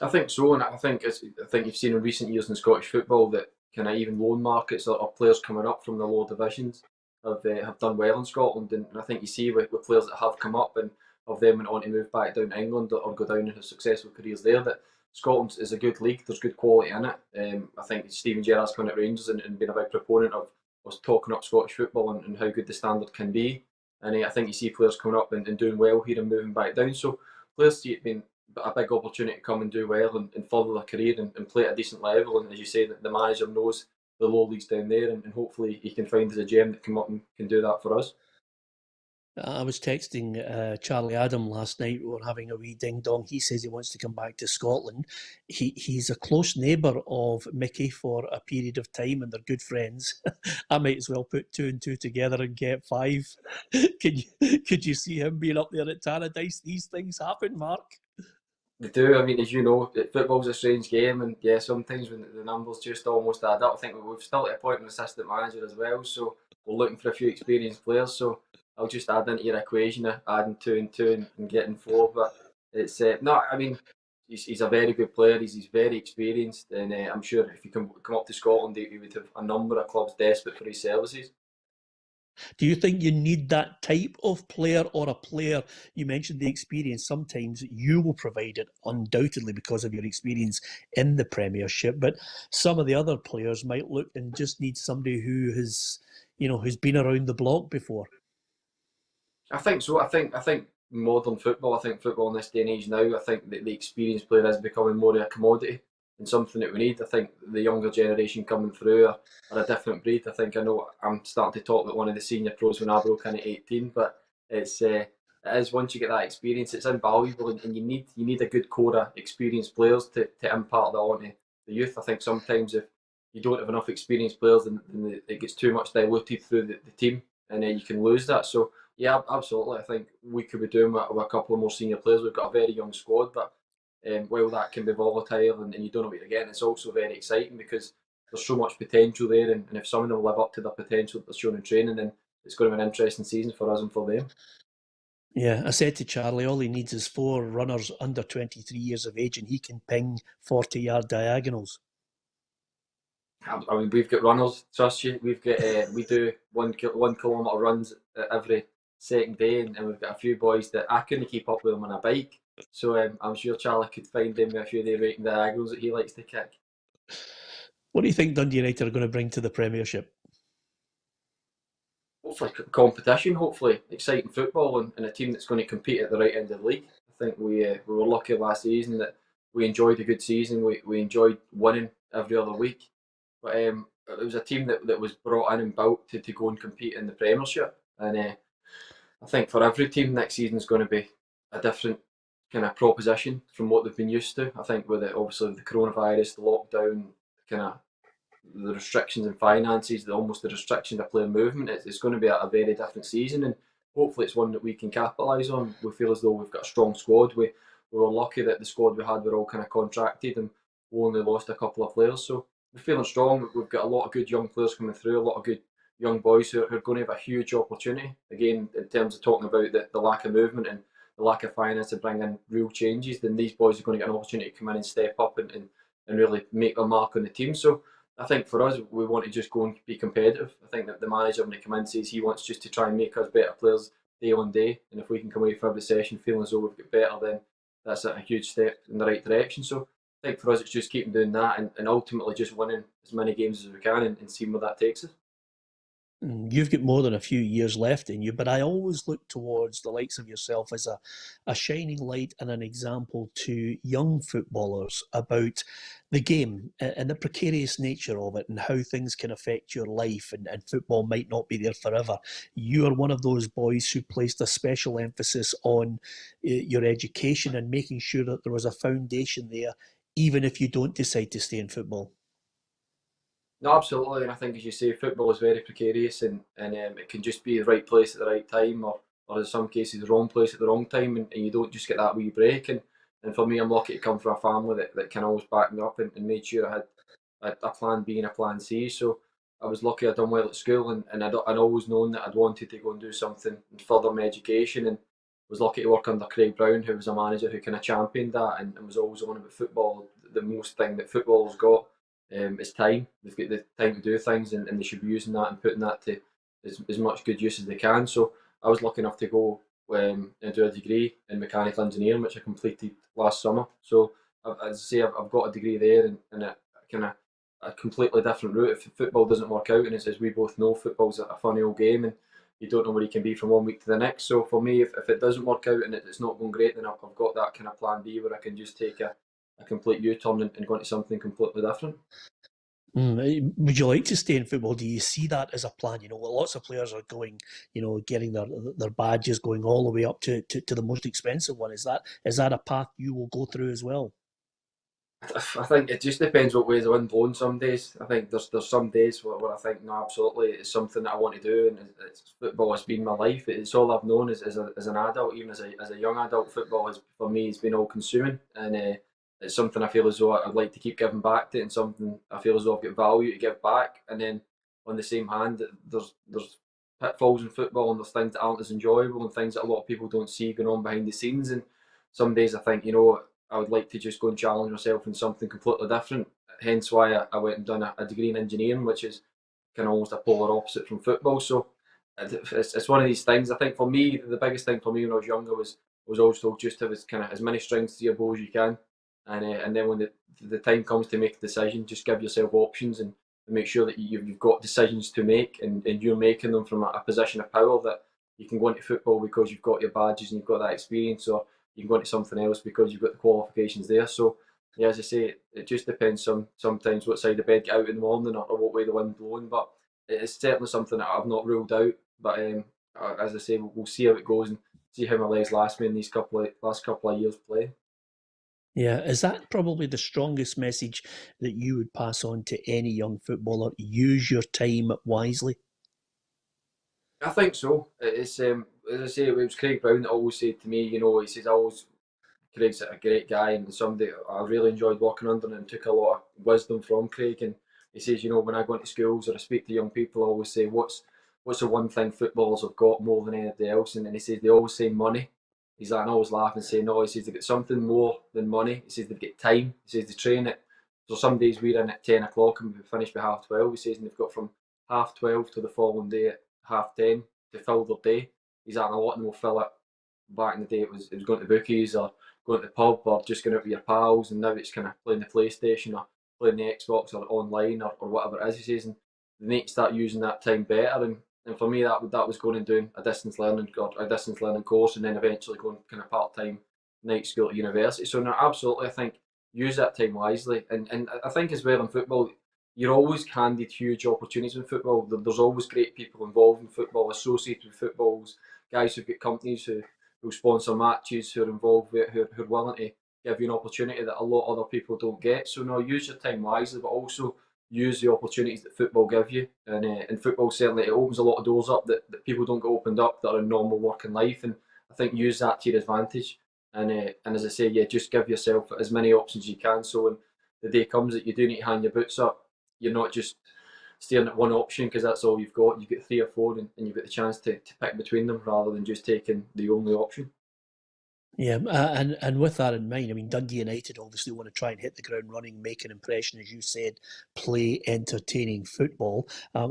E: I think so, and I think you've seen in recent years in Scottish football that kind of even loan markets or players coming up from the lower divisions have done well in Scotland, and I think you see with players that have come up and of them went on to move back down to England or go down and have successful careers there, that Scotland is a good league. There's good quality in it. I think Stephen Gerrard's coming at Rangers and been a big proponent of us talking up Scottish football and how good the standard can be. And I think you see players coming up and doing well here and moving back down. So players see it being a big opportunity to come and do well and further their career and play at a decent level. And as you say, the manager knows the low leagues down there, and hopefully he can find us a gem that come up and can do that for us.
A: I was texting Charlie Adam last night. We were having a wee ding dong. He says he wants to come back to Scotland. He's a close neighbour of Mickey for a period of time, and they're good friends. I might as well put 2 and 2 together and get 5. Could you see him being up there at Tannadice? These things happen, Mark.
E: They do. I mean, as you know, football's a strange game, and yeah, sometimes when the numbers just almost add up. I think we've still at a point an assistant manager as well, so we're looking for a few experienced players. So I'll just add into your equation of adding 2 and 2 and getting 4. But it's no, I mean, he's a very good player. He's very experienced, and I'm sure if he come up to Scotland, he would have a number of clubs desperate for his services.
A: Do you think you need that type of player, or a player, you mentioned the experience, sometimes you will provide it undoubtedly because of your experience in the Premiership, but some of the other players might look and just need somebody who has, who's been around the block before?
E: I think so. I think modern football, I think football in this day and age now, I think that the experienced player is becoming more of a commodity and something that we need. I think the younger generation coming through are a different breed. I know I'm starting to talk about one of the senior pros when I broke in at 18, but it is once you get that experience, it's invaluable, and you need a good core of experienced players to impart that onto the youth. I think sometimes if you don't have enough experienced players, then it gets too much diluted through the team, and then you can lose that. So yeah, absolutely. I think we could be doing with a couple of more senior players. We've got a very young squad, but while that can be volatile and you don't know what you're getting, it's also very exciting because there's so much potential there. And if some of them live up to their potential that they're showing in training, then it's going to be an interesting season for us and for them.
A: Yeah, I said to Charlie, all he needs is 4 runners under 23 years of age and he can ping 40-yard diagonals.
E: I mean, we've got runners, trust you. We've got we do 1 kilometre runs every second day, and we've got a few boys that I couldn't keep up with them on a bike. So I'm sure Charlie could find him a few of the rating diagonals that he likes to kick.
A: What do you think Dundee United are going to bring to the Premiership?
E: Hopefully competition, hopefully exciting football, and a team that's going to compete at the right end of the league. I think we were lucky last season that we enjoyed a good season. We enjoyed winning every other week. But it was a team that was brought in and built to go and compete in the Premiership. And I think for every team next season is going to be a different kind of proposition from what they've been used to. I think with obviously the coronavirus, the lockdown, kind of the restrictions in finances, almost the restriction of player movement, it's going to be a very different season, and hopefully it's one that we can capitalise on. We feel as though we've got a strong squad. We were lucky that the squad we had were all kind of contracted, and we only lost a couple of players. So we're feeling strong. We've got a lot of good young players coming through, a lot of good young boys who are going to have a huge opportunity. Again, in terms of talking about the lack of movement and the lack of finance to bring in real changes, then these boys are going to get an opportunity to come in and step up and really make their mark on the team. So I think for us, we want to just go and be competitive. I think that the manager, when he comes in, says he wants just to try and make us better players day on day. And if we can come away from every session feeling as though we've got better, then that's a huge step in the right direction. So I think for us, it's just keeping doing that and ultimately just winning as many games as we can and seeing where that takes us.
A: You've got more than a few years left in you, but I always look towards the likes of yourself as a shining light and an example to young footballers about the game and the precarious nature of it and how things can affect your life, and football might not be there forever. You are one of those boys who placed a special emphasis on your education and making sure that there was a foundation there, even if you don't decide to stay in football.
E: No, absolutely, and I think as you say, football is very precarious, and it can just be the right place at the right time, or in some cases the wrong place at the wrong time, and you don't just get that wee break. And for me, I'm lucky to come from a family that can always back me up and made sure I had a plan B and a plan C. So I was lucky I'd done well at school, and I'd always known that I'd wanted to go and do something and further my education, and was lucky to work under Craig Brown, who was a manager who kind of championed that and was always on about football. The most thing that football's got is time. They've got the time to do things, and they should be using that and putting that to as much good use as they can. So I was lucky enough to go and do a degree in mechanical engineering, which I completed last summer. So as I say, I've got a degree there, and a kind of a completely different route. If football doesn't work out, and as we both know, football's a funny old game, and you don't know where you can be from one week to the next. So for me, if it doesn't work out and it's not going great, then I've got that kind of plan B where I can just take a complete U-turn and go into something completely different.
A: Would you like to stay in football? Do you see that as a plan? You know, lots of players are going, getting their badges, going all the way up to the most expensive one. Is that a path you will go through as well?
E: I think it just depends what way the wind blowing. Some days, I think there's some days where I think no, absolutely, it's something that I want to do, and football has been my life. It's all I've known as an adult, even as a young adult. Football has for me has been all consuming, and it's something I feel as though I'd like to keep giving back to, and something I feel as though I've got value to give back. And then on the same hand, there's pitfalls in football, and there's things that aren't as enjoyable, and things that a lot of people don't see going on behind the scenes. And some days I think I would like to just go and challenge myself in something completely different. Hence why I went and done a degree in engineering, which is kind of almost a polar opposite from football. So it's one of these things. I think for me, the biggest thing for me when I was younger was always told just to have kind of as many strings to your bow as you can, and then when the time comes to make a decision, just give yourself options and make sure that you've got decisions to make, and you're making them from a position of power, that you can go into football because you've got your badges and you've got that experience, or you can go into something else because you've got the qualifications there. So yeah, as I say, it just depends sometimes what side of the bed get out in the morning, or what way the wind's blowing. But it's certainly something that I've not ruled out. But as I say, we'll see how it goes and see how my legs last me in these last couple of years playing.
A: Yeah, is that probably the strongest message that you would pass on to any young footballer? Use your time wisely.
E: I think so. It's as I say, it was Craig Brown that always said to me, he says Craig's a great guy and somebody I really enjoyed working under, and took a lot of wisdom from Craig. And he says, when I go into schools or I speak to young people, I always say, what's the one thing footballers have got more than anything else? And then he says they always say money. He's like, and I always laugh and say no. He says they've got something more than money. He says they've got time. He says they train it. So some days we're in at 10 o'clock and we finish by 12:30. He says, and they've got from 12:30 to the following day at 10:30 to fill their day. He's like, and a lot of them will fill it. Back in the day, it was going to bookies or going to the pub or just going out with your pals, and now it's kind of playing the PlayStation or playing the Xbox or online or whatever it is. He says, and they need to start using that time better. And for me, that was going and doing a distance learning course, and then eventually going kind of part time night school at university. So no, absolutely, I think use that time wisely, and I think as well in football, you're always handed huge opportunities in football. There's always great people involved in football, associated with footballs, guys who've got companies who sponsor matches, who are involved with, who are willing to give you an opportunity that a lot of other people don't get. So no, use your time wisely, but also use the opportunities that football give you. And football certainly, it opens a lot of doors up that people don't get opened up that are in normal working life. And I think use that to your advantage. And as I say, yeah, just give yourself as many options as you can. So when the day comes that you do need to hang your boots up, you're not just staring at one option because that's all you've got. You've got 3 or 4 and you've got the chance to pick between them rather than just taking the only option.
A: Yeah, and with that in mind, I mean, Dundee United obviously want to try and hit the ground running, make an impression, as you said, play entertaining football.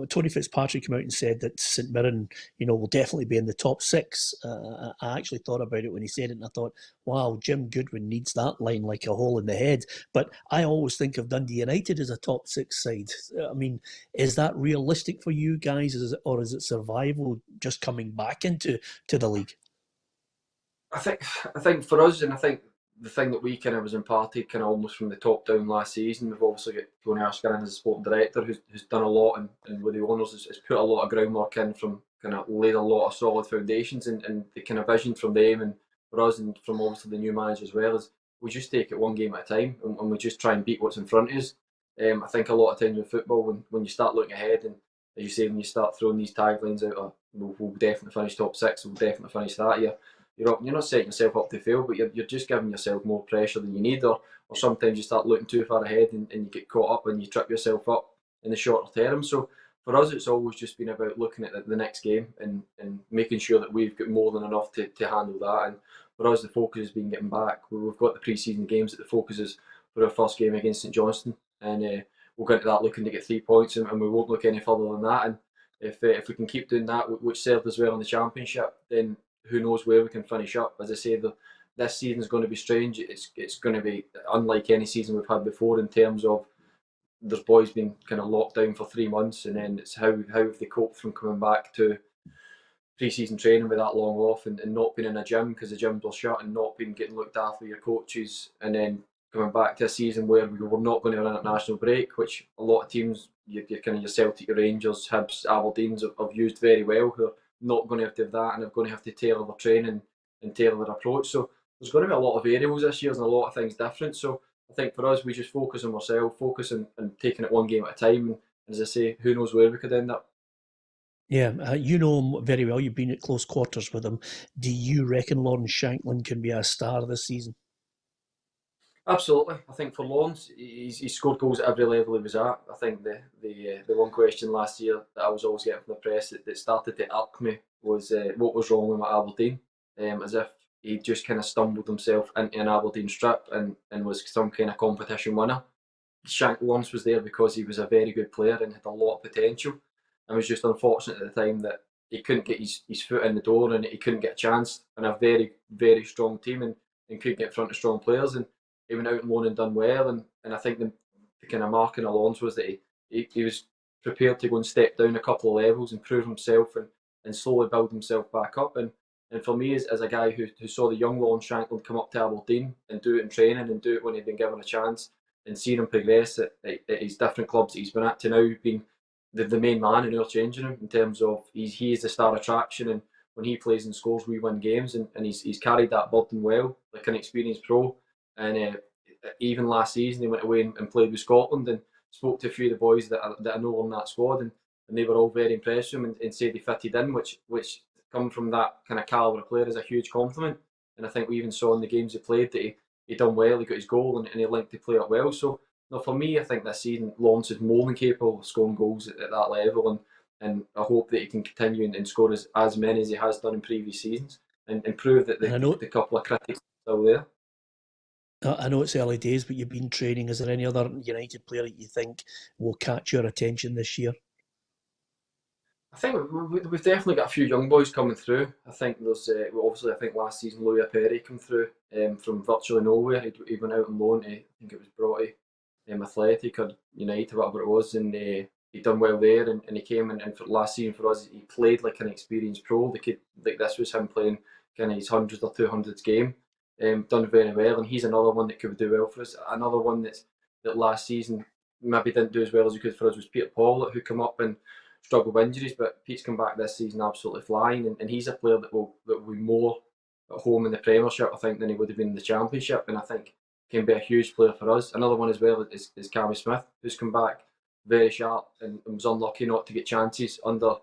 A: Tony Fitzpatrick came out and said that St Mirren, will definitely be in the top 6. I actually thought about it when he said it, and I thought, wow, Jim Goodwin needs that line like a hole in the head. But I always think of Dundee United as a top 6 side. I mean, is that realistic for you guys, or is it survival just coming back into the league?
E: I think for us, and I think the thing that we kind of was imparted kind of almost from the top down last season, we've obviously got Tony Ashkerin as a sporting director who's done a lot and with the owners has put a lot of groundwork in, from kind of laid a lot of solid foundations, and the kind of vision from them and for us and from obviously the new manager as well is we just take it one game at a time, and we just try and beat what's in front of us. I think a lot of times in football when you start looking ahead, and as you say, when you start throwing these taglines out, we'll definitely finish top 6, we'll definitely finish that year, you're not setting yourself up to fail, but you're just giving yourself more pressure than you need, or sometimes you start looking too far ahead and you get caught up and you trip yourself up in the shorter term. So for us, it's always just been about looking at the next game and making sure that we've got more than enough to handle that. And for us, the focus has been getting back. We've got the pre-season games that the focus is for our first game against St Johnstone, and we'll go into that looking to get 3 points, and we won't look any further than that. And if we can keep doing that, which served us well in the championship, then who knows where we can finish up. As I say, this season is going to be strange. It's going to be unlike any season we've had before in terms of there's boys been kind of locked down for 3 months, and then it's how have they coped from coming back to pre-season training with that long off and not being in a gym because the gyms were shut and not being getting looked after your coaches, and then coming back to a season where we were not going to run an international break, which a lot of teams, your kind of your Celtic, your Rangers, Hibs, Aberdeens have used very well, who are not going to have that and are going to have to tailor their training and tailor their approach. So there's going to be a lot of variables this year and a lot of things different. So I think for us, we just focus on ourselves, focus on taking it one game at a time. And as I say, who knows where we could end up.
A: Yeah, you know him very well. You've been at close quarters with him. Do you reckon Lawrence Shanklin can be a star this season?
E: Absolutely. I think for Lawrence, he's scored goals at every level he was at. I think the one question last year that I was always getting from the press that started to irk me was what was wrong with my Aberdeen, as if he just kind of stumbled himself into an Aberdeen strip and was some kind of competition winner. Lawrence was there because he was a very good player and had a lot of potential, and was just unfortunate at the time that he couldn't get his foot in the door and he couldn't get a chance in a very, very strong team, and couldn't get in front of strong players. And he went out and loan and done well, and I think the kind of mark in Alonso was that he was prepared to go and step down a couple of levels and prove himself and slowly build himself back up. And for me, as a guy who saw the young Lawrence Shanklin come up to Aberdeen and do it in training and do it when he'd been given a chance, and seeing him progress at his different clubs that he's been at to now being the main man in our changing room in terms of he is the star attraction, and when he plays and scores, we win games, and he's carried that burden well, like an experienced pro. And even last season, he went away and played with Scotland and spoke to a few of the boys that I know on that squad, and they were all very impressed with him and said he fitted in, which come from that kind of calibre of player is a huge compliment. And I think we even saw in the games he played that he done well, he got his goal, and he linked to play up well. So no, for me, I think this season Lawrence is more than capable of scoring goals at that level, and I hope that he can continue and score as many as he has done in previous seasons, and prove that the couple of critics are still there.
A: I know it's early days, but you've been training. Is there any other United player that you think will catch your attention this year?
E: I think we've definitely got a few young boys coming through. I think there's obviously I think last season Louis Perry came through from virtually nowhere. He went out on loan to, I think it was Broughty, Athletic or United, whatever it was, and he done well there. And he came and for last season for us, he played like an experienced pro. Like this was him playing kind of his hundreds or 200s game. Done very well, and he's another one that could do well for us. Another one that last season maybe didn't do as well as he could for us was Peter Paul, who come up and struggled with injuries. But Pete's come back this season absolutely flying, and he's a player that will be more at home in the Premiership, I think, than he would have been in the Championship, and I think can be a huge player for us. Another one as well is Cammy Smith, who's come back very sharp and was unlucky not to get chances under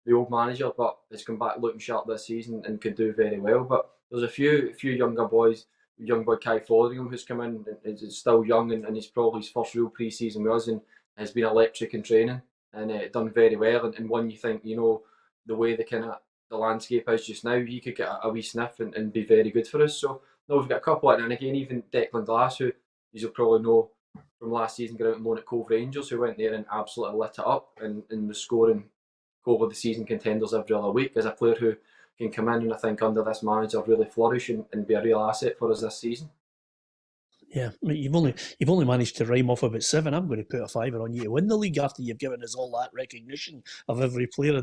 E: the old manager, but has come back looking sharp this season and could do very well. But there's a few younger boys, young boy Kai Fotheringham who's come in and is still young, and he's probably his first real pre-season with us and has been electric in training and done very well. And one you think, the way the landscape is just now, he could get a wee sniff and be very good for us. So no, we've got a couple, and again, even Declan Glass, who you'll probably know from last season, got out on loan at Cove Rangers, who went there and absolutely lit it up and was scoring goal of the season contenders every other week, as a player who can come in and I think under this manager really flourish and be a real asset for us this season.
A: Yeah, you've only managed to rhyme off about 7. I'm going to put a fiver on you to win the league after you've given us all that recognition of every player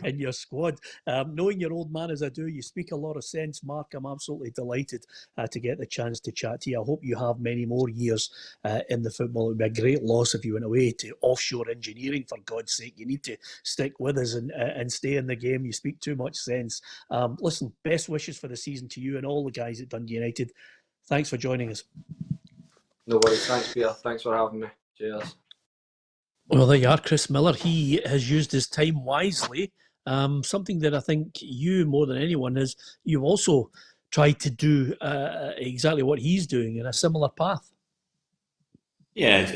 A: in your squad. Knowing your old man as I do, you speak a lot of sense, Mark. I'm absolutely delighted to get the chance to chat to you. I hope you have many more years in the football. It would be a great loss if you went away to offshore engineering, for God's sake. You need to stick with us and stay in the game. You speak too much sense. Listen, best wishes for the season to you and all the guys at Dundee United. Thanks for joining us.
E: No worries. Thanks, Peter. Thanks for having me. Cheers.
A: Well, there you are, Chris Miller. He has used his time wisely. Something that I think you, more than anyone, you've also tried to do exactly what he's doing in a similar path.
B: Yeah,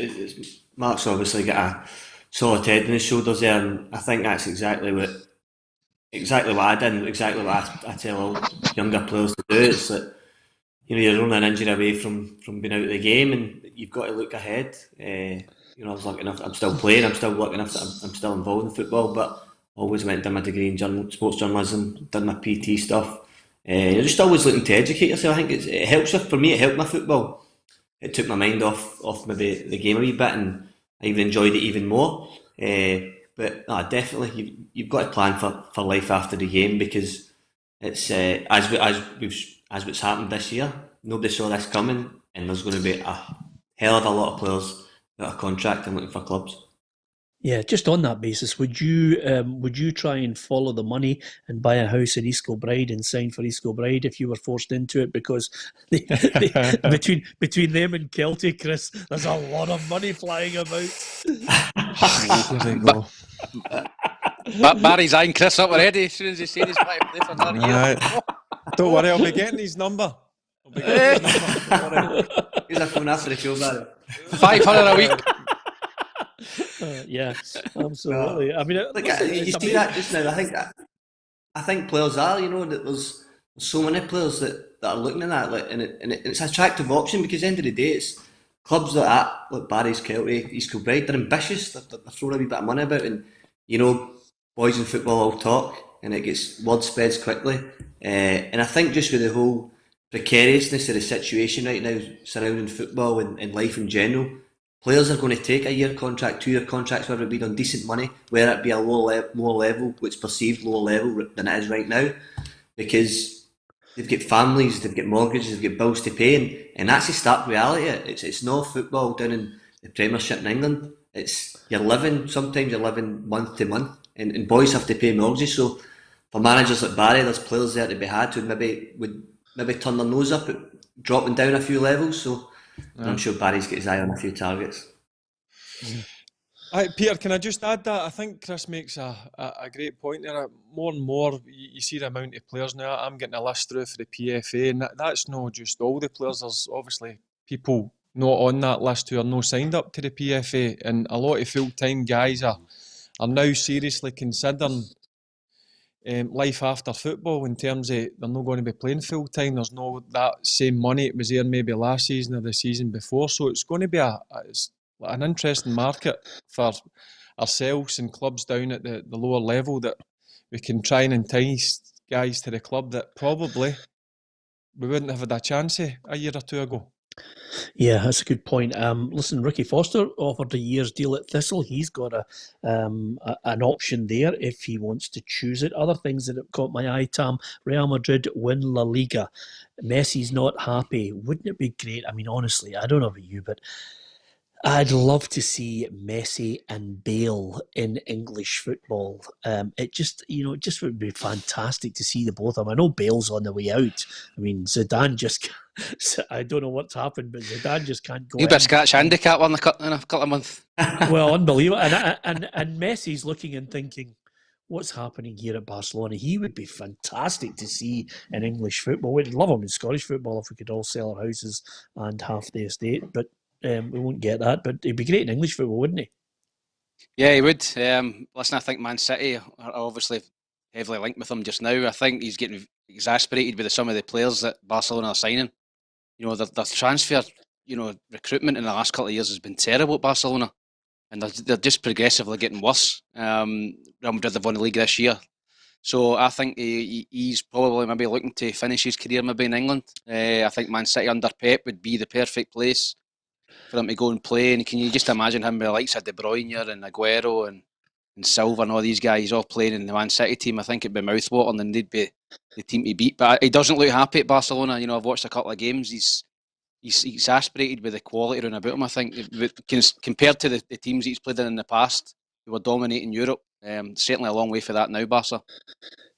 B: Mark's obviously got a solid head on his shoulders there, and I think that's exactly what I did, and exactly what I tell all younger players to do. It's that you're only an injury away from being out of the game, and you've got to look ahead. I was lucky enough. I'm still playing. I'm still lucky enough that I'm still involved in football, but always went and done my degree in sports journalism, done my PT stuff. You're just always looking to educate yourself. I think it helps. For me, it helped my football. It took my mind off maybe the game a wee bit, and I even enjoyed it even more. But no, definitely you've got to plan for life after the game, because it's as what's happened this year. Nobody saw this coming, and there's going to be a hell of a lot of players out of contract and looking for clubs.
A: Yeah, just on that basis, would you try and follow the money and buy a house in East Kilbride and sign for East Kilbride if you were forced into it? Because between them and Celtic, Chris, there's a lot of money flying about.
C: There you go.
D: Barry's eyeing Chris up already as soon as he said he's going to play for another year.
C: Don't worry, I'll be getting his number.
B: Here's a phone after the show, Barry.
D: 500 a week.
A: Yeah, absolutely. I mean,
B: look, you see that just now. I think players are. That there's so many players that are looking at that, and it's an attractive option, because at the end of the day, it's clubs like that, like Barry's, Celtic, East Kilbride. They're ambitious. They're throwing a wee bit of money about, and boys in football all talk, and it gets word spreads quickly. And I think just with the whole precariousness of the situation right now surrounding football and life in general, players are going to take a year contract, 2-year contracts, whether it be on decent money, whether it be a lower level, which perceived lower level than it is right now, because they've got families, they've got mortgages, they've got bills to pay, and that's the stark reality. It's not football down in the Premiership in England. Sometimes you're living month to month, and boys have to pay mortgages. So for managers like Barry, there's players there to be had who would turn their nose up at dropping down a few levels. So I'm sure Barry's got his eye on a few targets.
C: Peter, can I just add that? I think Chris makes a great point there. More and more, you see the amount of players now. I'm getting a list through for the PFA, and that's not just all the players. There's obviously people not on that list who are not signed up to the PFA, and a lot of full-time guys are now seriously considering life after football, in terms of they're not going to be playing full time. There's no that same money it was there maybe last season or the season before. So it's going to be it's an interesting market for ourselves and clubs down at the lower level, that we can try and entice guys to the club that probably we wouldn't have had a chance a year or two ago.
A: Yeah, that's a good point. Listen, Ricky Foster offered a year's deal at Thistle. He's got an option there if he wants to choose it. Other things that have caught my eye, Tam: Real Madrid win La Liga. Messi's not happy. Wouldn't it be great? I mean, honestly, I don't know about you, but I'd love to see Messi and Bale in English football. It just, it just would be fantastic to see the both of them. I know Bale's on the way out. I mean, Zidane just, I don't know what's happened, but Zidane just can't go
D: He'll be a
A: in.
D: scratch handicap in a couple of months.
A: Well, unbelievable. And Messi's looking and thinking, what's happening here at Barcelona? He would be fantastic to see in English football. We'd love him in Scottish football if we could all sell our houses and half the estate, but we won't get that. But he'd be great in English football, wouldn't he?
D: Yeah, he would. Listen, I think Man City are obviously heavily linked with him just now. I think he's getting exasperated with some of the players that Barcelona are signing. Their transfer, recruitment in the last couple of years has been terrible at Barcelona, and they're just progressively getting worse. Real Madrid have won the league this year, so I think he's probably maybe looking to finish his career maybe in England. I think Man City under Pep would be the perfect place for him to go and play. And can you just imagine him with the likes of De Bruyne and Aguero and Silva and all these guys all playing in the Man City team? I think it'd be mouthwatering and they'd be the team to beat. But he doesn't look happy at Barcelona. I've watched a couple of games. He's exasperated with the quality around about him. I think compared to the teams he's played in the past, who were dominating Europe, certainly a long way for that now, Barca.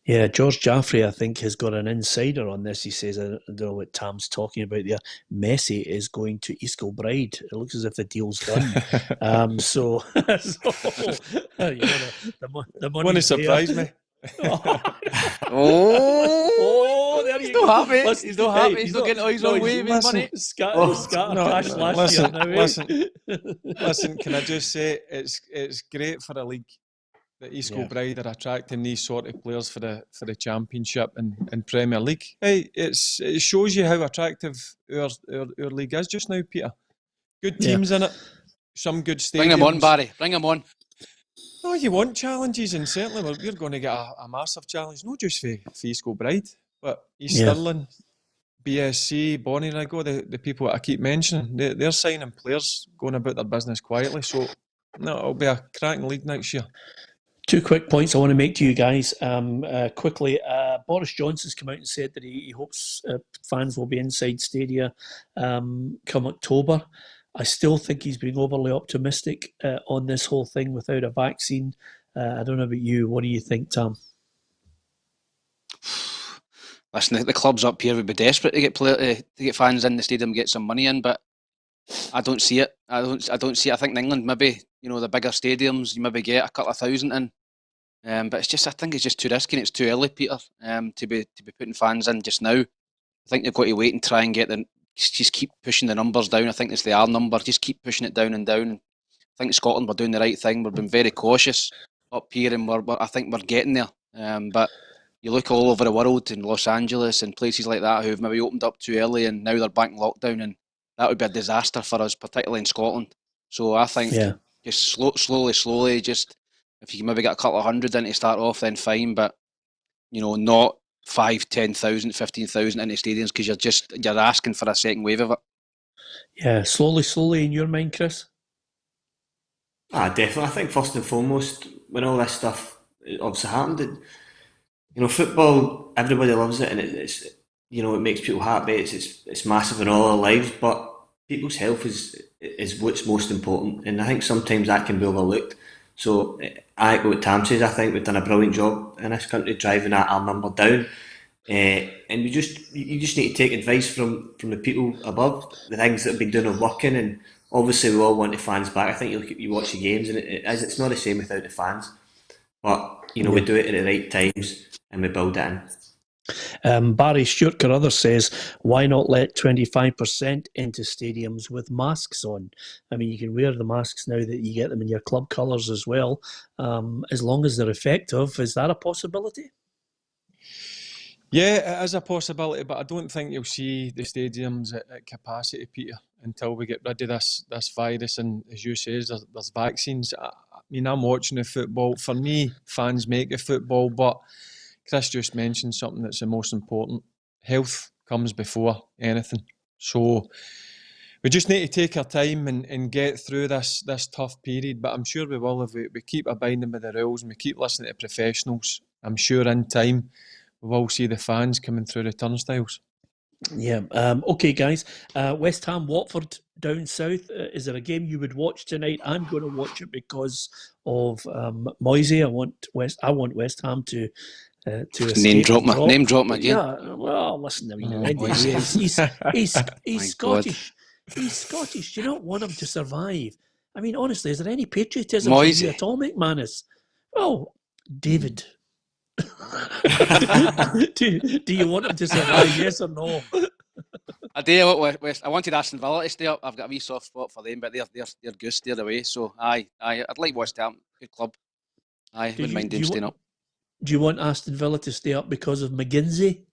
A: Yeah, George Jaffrey, I think, has got an insider on this. He says, I don't know what Tam's talking about there. Messi is going to East Kilbride. It looks as if the deal's done. So the money.
C: Wouldn't surprise me.
A: There
D: he's
A: you go.
D: not happy.
A: Listen,
D: He's not happy. He's not getting his own way with his money.
A: Scatter cash last year.
C: Listen, can I just say it's great for a league that East Kilbride are attracting these sort of players for the Championship and Premier League. Hey, it shows you how attractive our league is just now, Peter. Good teams in it, some good stadiums.
D: Bring them on, Barry. Bring them on.
C: Oh, you want challenges, and certainly we're going to get a massive challenge, not just for East Kilbride, but East Stirling, BSC, Bonnie and the people that I keep mentioning, they're signing players, going about their business quietly. So, no, it'll be a cracking league next year.
A: Two quick points I want to make to you guys quickly. Boris Johnson's come out and said that he hopes fans will be inside stadia come October. I still think he's being overly optimistic on this whole thing without a vaccine. I don't know about you. What do you think, Tam?
D: Listen, the clubs up here would be desperate to get fans in the stadium, get some money in, but I don't see it. I don't see it. I think in England, maybe, the bigger stadiums, you maybe get a couple of thousand in. But I think it's just too risky and it's too early, Peter, to be putting fans in just now. I think they've got to wait and try and get just keep pushing the numbers down. I think it's the R number. Just keep pushing it down and down. I think Scotland were doing the right thing. We've been very cautious up here, and I think we're getting there. But you look all over the world, in Los Angeles and places like that, who've maybe opened up too early and now they're back in lockdown, and that would be a disaster for us, particularly in Scotland. So I think just slowly, just if you maybe get a couple of hundred in to start off, then fine. But not 5, 10,000, 15,000 in the stadiums, because you're asking for a second wave of it. Yeah, slowly in your mind, Chris?
B: Definitely. I think first and foremost, when all this stuff obviously happened, football, everybody loves it, and it's it makes people happy. It's massive in all our lives, but people's health is what's most important, and I think sometimes that can be overlooked. So I echo what Tam says. I think we've done a brilliant job in this country driving our number down, and you just need to take advice from the people above, the things that have been doing are working, and obviously we all want the fans back. I think you watch the games, and it's not the same without the fans, but we do it at the right times and we build it in.
A: Barry Stewart Carruthers says, why not let 25% into stadiums with masks on? I mean, you can wear the masks now that you get them in your club colours as well, as long as they're effective. Is that a possibility?
C: Yeah, it is a possibility, but I don't think you'll see the stadiums at capacity, Peter, until we get rid of this virus. And as you say, there's vaccines. I mean, I'm watching the football. For me, fans make the football, but Chris just mentioned something that's the most important. Health comes before anything. So we just need to take our time and get through this tough period. But I'm sure we will if we keep abiding by the rules and we keep listening to professionals. I'm sure in time we will see the fans coming through the turnstiles.
A: Yeah. Okay, guys. West Ham, Watford down south. Is there a game you would watch tonight? I'm going to watch it because of Moisey. I want West Ham to
D: Name
A: escape the
D: drop me.
A: drop.
D: Name drop me again.
A: Yeah. Well, listen. I mean, at the end of the
D: Moisey.
A: day, he's
D: My God.
A: Scottish. He's Scottish. Do you not want him to survive? I mean, honestly, is there any patriotism for
D: Moisey.
A: you at all, McManus? Well, David. do you want him to survive? Yes or no?
D: I do. I wanted Aston Villa to stay up. I've got a wee soft spot for them, but they're goose steered away. So aye, I'd like West Ham. Good club. Aye, wouldn't mind them staying up.
A: Do you want Aston Villa to stay up because of McGinsey?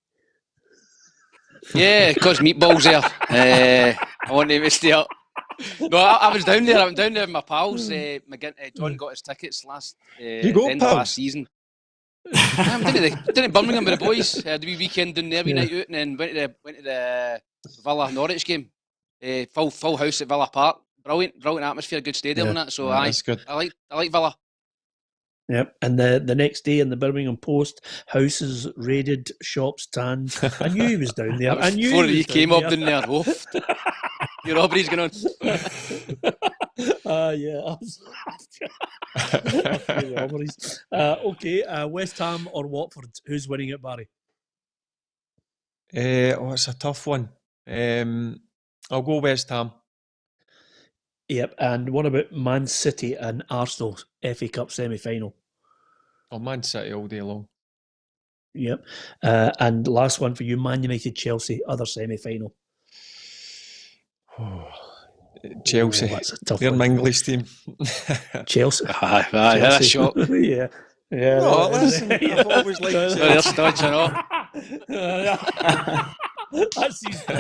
D: Yeah, because Meatball's there. I want them to stay up. No, I was down there. I went down there with my pals. John got his tickets
C: You go,
D: end of
C: pals?
D: last season. I'm down to Birmingham with the boys. Had a wee weekend down there, every night out, and then went to the Villa Norwich game. Full house at Villa Park. Brilliant atmosphere, good stadium and that. So
C: that's good.
D: I like Villa.
A: Yep. And the next day in the Birmingham Post, houses raided, shops tanned. I knew he was down there. I knew
D: before
A: he
D: he came up down there. Oof. Your robbery's going on.
A: Yeah. Robberies. Okay, West Ham or Watford? Who's winning it, Barry?
C: It's a tough one. I'll go West Ham.
A: Yep. And what about Man City and Arsenal FA Cup semi-final?
C: Oh, Man City all day long.
A: Yep. And last one for you, Man United Chelsea, other semi-final.
C: Chelsea.
A: That's a tough
C: They're
A: one.
C: my English team.
A: Chelsea.
D: Aye, that's a shock.
A: Yeah. Yeah.
C: No, listen, I've always liked Chelsea.
D: There's Stodge and all.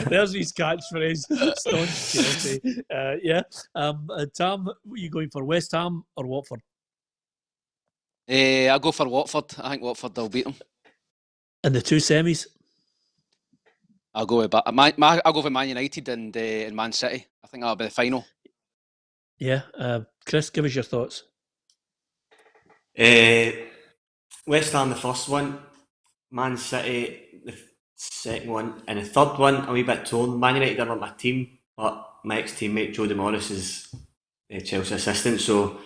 A: There's his catchphrase. Staunch Chelsea. Yeah. Tam, what are you going for, West Ham or Watford?
D: I'll go for Watford. I think Watford will beat them.
A: And the two semis?
D: I'll go with Man United and Man City. I think that'll be the final.
A: Yeah. Chris, give us your thoughts.
B: West Ham the first one, Man City the second one, and the third one I'm a wee bit torn. Man United are not my team, but my ex-teammate Jody Morris is Chelsea assistant, so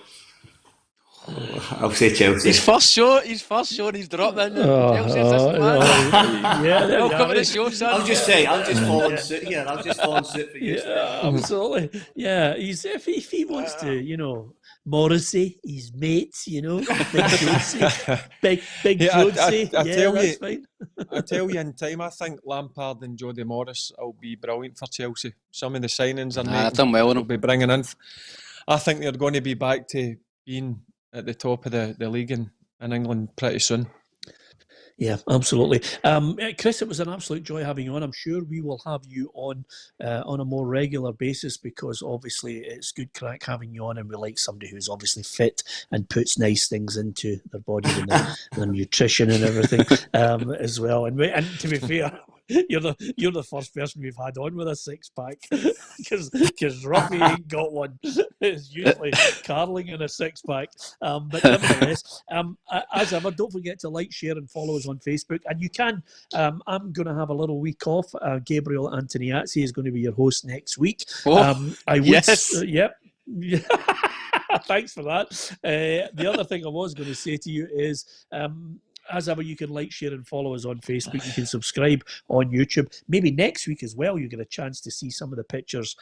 B: I'll say Chelsea.
D: His first show, he's dropped in. Chelsea assistant man.
A: Yeah,
D: Welcome to the show, son.
B: I'll just following suit here. I'll just following suit for you.
A: Yeah, absolutely. Yeah, if he wants to, Morrissey, his mates, Big Jonesy, Big Jonesy.
C: I tell
A: that's
C: you,
A: fine.
C: I tell you in time, I think Lampard and Jody Morris will be brilliant for Chelsea. Some of the signings they're making,
D: done well on
C: they'll
D: them.
C: be bringing in. I think they're going to be back to being at the top of the league in England pretty soon.
A: Yeah, absolutely. Chris, it was an absolute joy having you on. I'm sure we will have you on a more regular basis because obviously it's good crack having you on, and we like somebody who's obviously fit and puts nice things into their body and their nutrition and everything as well. And to be fair, you're the first person we've had on with a six-pack because Roughie ain't got one. It's usually Carling in a six-pack. But nevertheless, as ever, don't forget to like, share and follow us on Facebook. And you can, I'm going to have a little week off. Gabriel Antoniazzi is going to be your host next week.
D: Yes.
A: Yep. Thanks for that. The other thing I was going to say to you is, as ever, you can like, share and follow us on Facebook. You can subscribe on YouTube. Maybe next week as well, you get a chance to see some of the pictures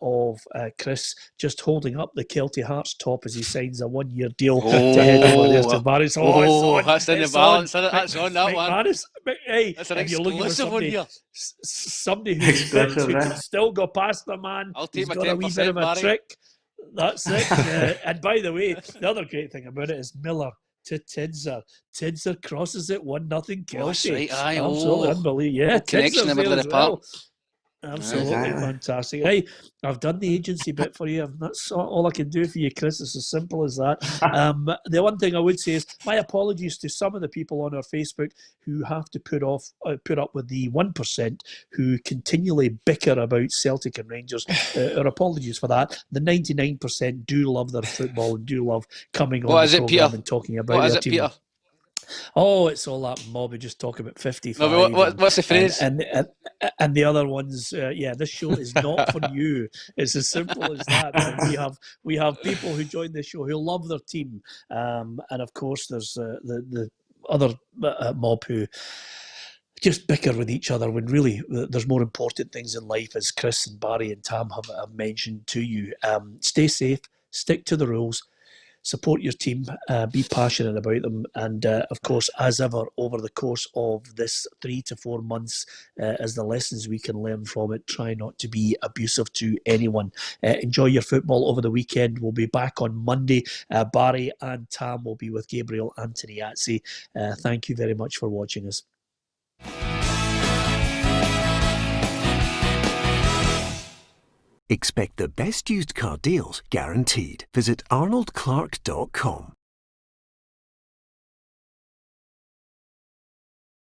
A: of Chris just holding up the Kelty Hearts top as he signs a 1-year deal to head over there to Barry's.
D: That's in the balance. That's on that one.
A: Hey,
D: That's an
A: if you're looking for
D: exclusive one here.
A: somebody who's fit, who can still go past the man,
D: I'll take
A: who's
D: my
A: got a wee bit
D: 10%,
A: of a
D: Barry.
A: trick. That's it. And by the way, the other great thing about it is Miller to Tidser. Tidser crosses it 1-0 Kelty.
D: That's right, aye.
A: Absolutely unbelievable. Yeah,
D: Connection in the middle of the park.
A: Absolutely
B: Exactly.
A: fantastic. Hey, I've done the agency bit for you. That's all I can do for you, Chris. It's as simple as that. The one thing I would say is my apologies to some of the people on our Facebook who have to put up with the 1% who continually bicker about Celtic and Rangers. Our apologies for that. The 99% do love their football and do love coming on the programme and talking about
D: What is
A: their
D: it,
A: team.
D: Peter?
A: Oh, it's all that mob who just talk about 55.
D: No, but what's the phrase?
A: And the other ones, this show is not for you. It's as simple as that. We have people who join the show who love their team, and of course there's the other mob who just bicker with each other when really there's more important things in life, as Chris and Barry and Tam have mentioned to you. Stay safe, stick to the rules, support your team, be passionate about them, and of course, as ever, over the course of this 3 to 4 months, as the lessons we can learn from it, try not to be abusive to anyone. Enjoy your football over the weekend. We'll be back on Monday. Barry and Tam will be with Gabriel Antoniazzi. Thank you very much for watching us.
F: Expect the best used car deals guaranteed. Visit arnoldclark.com.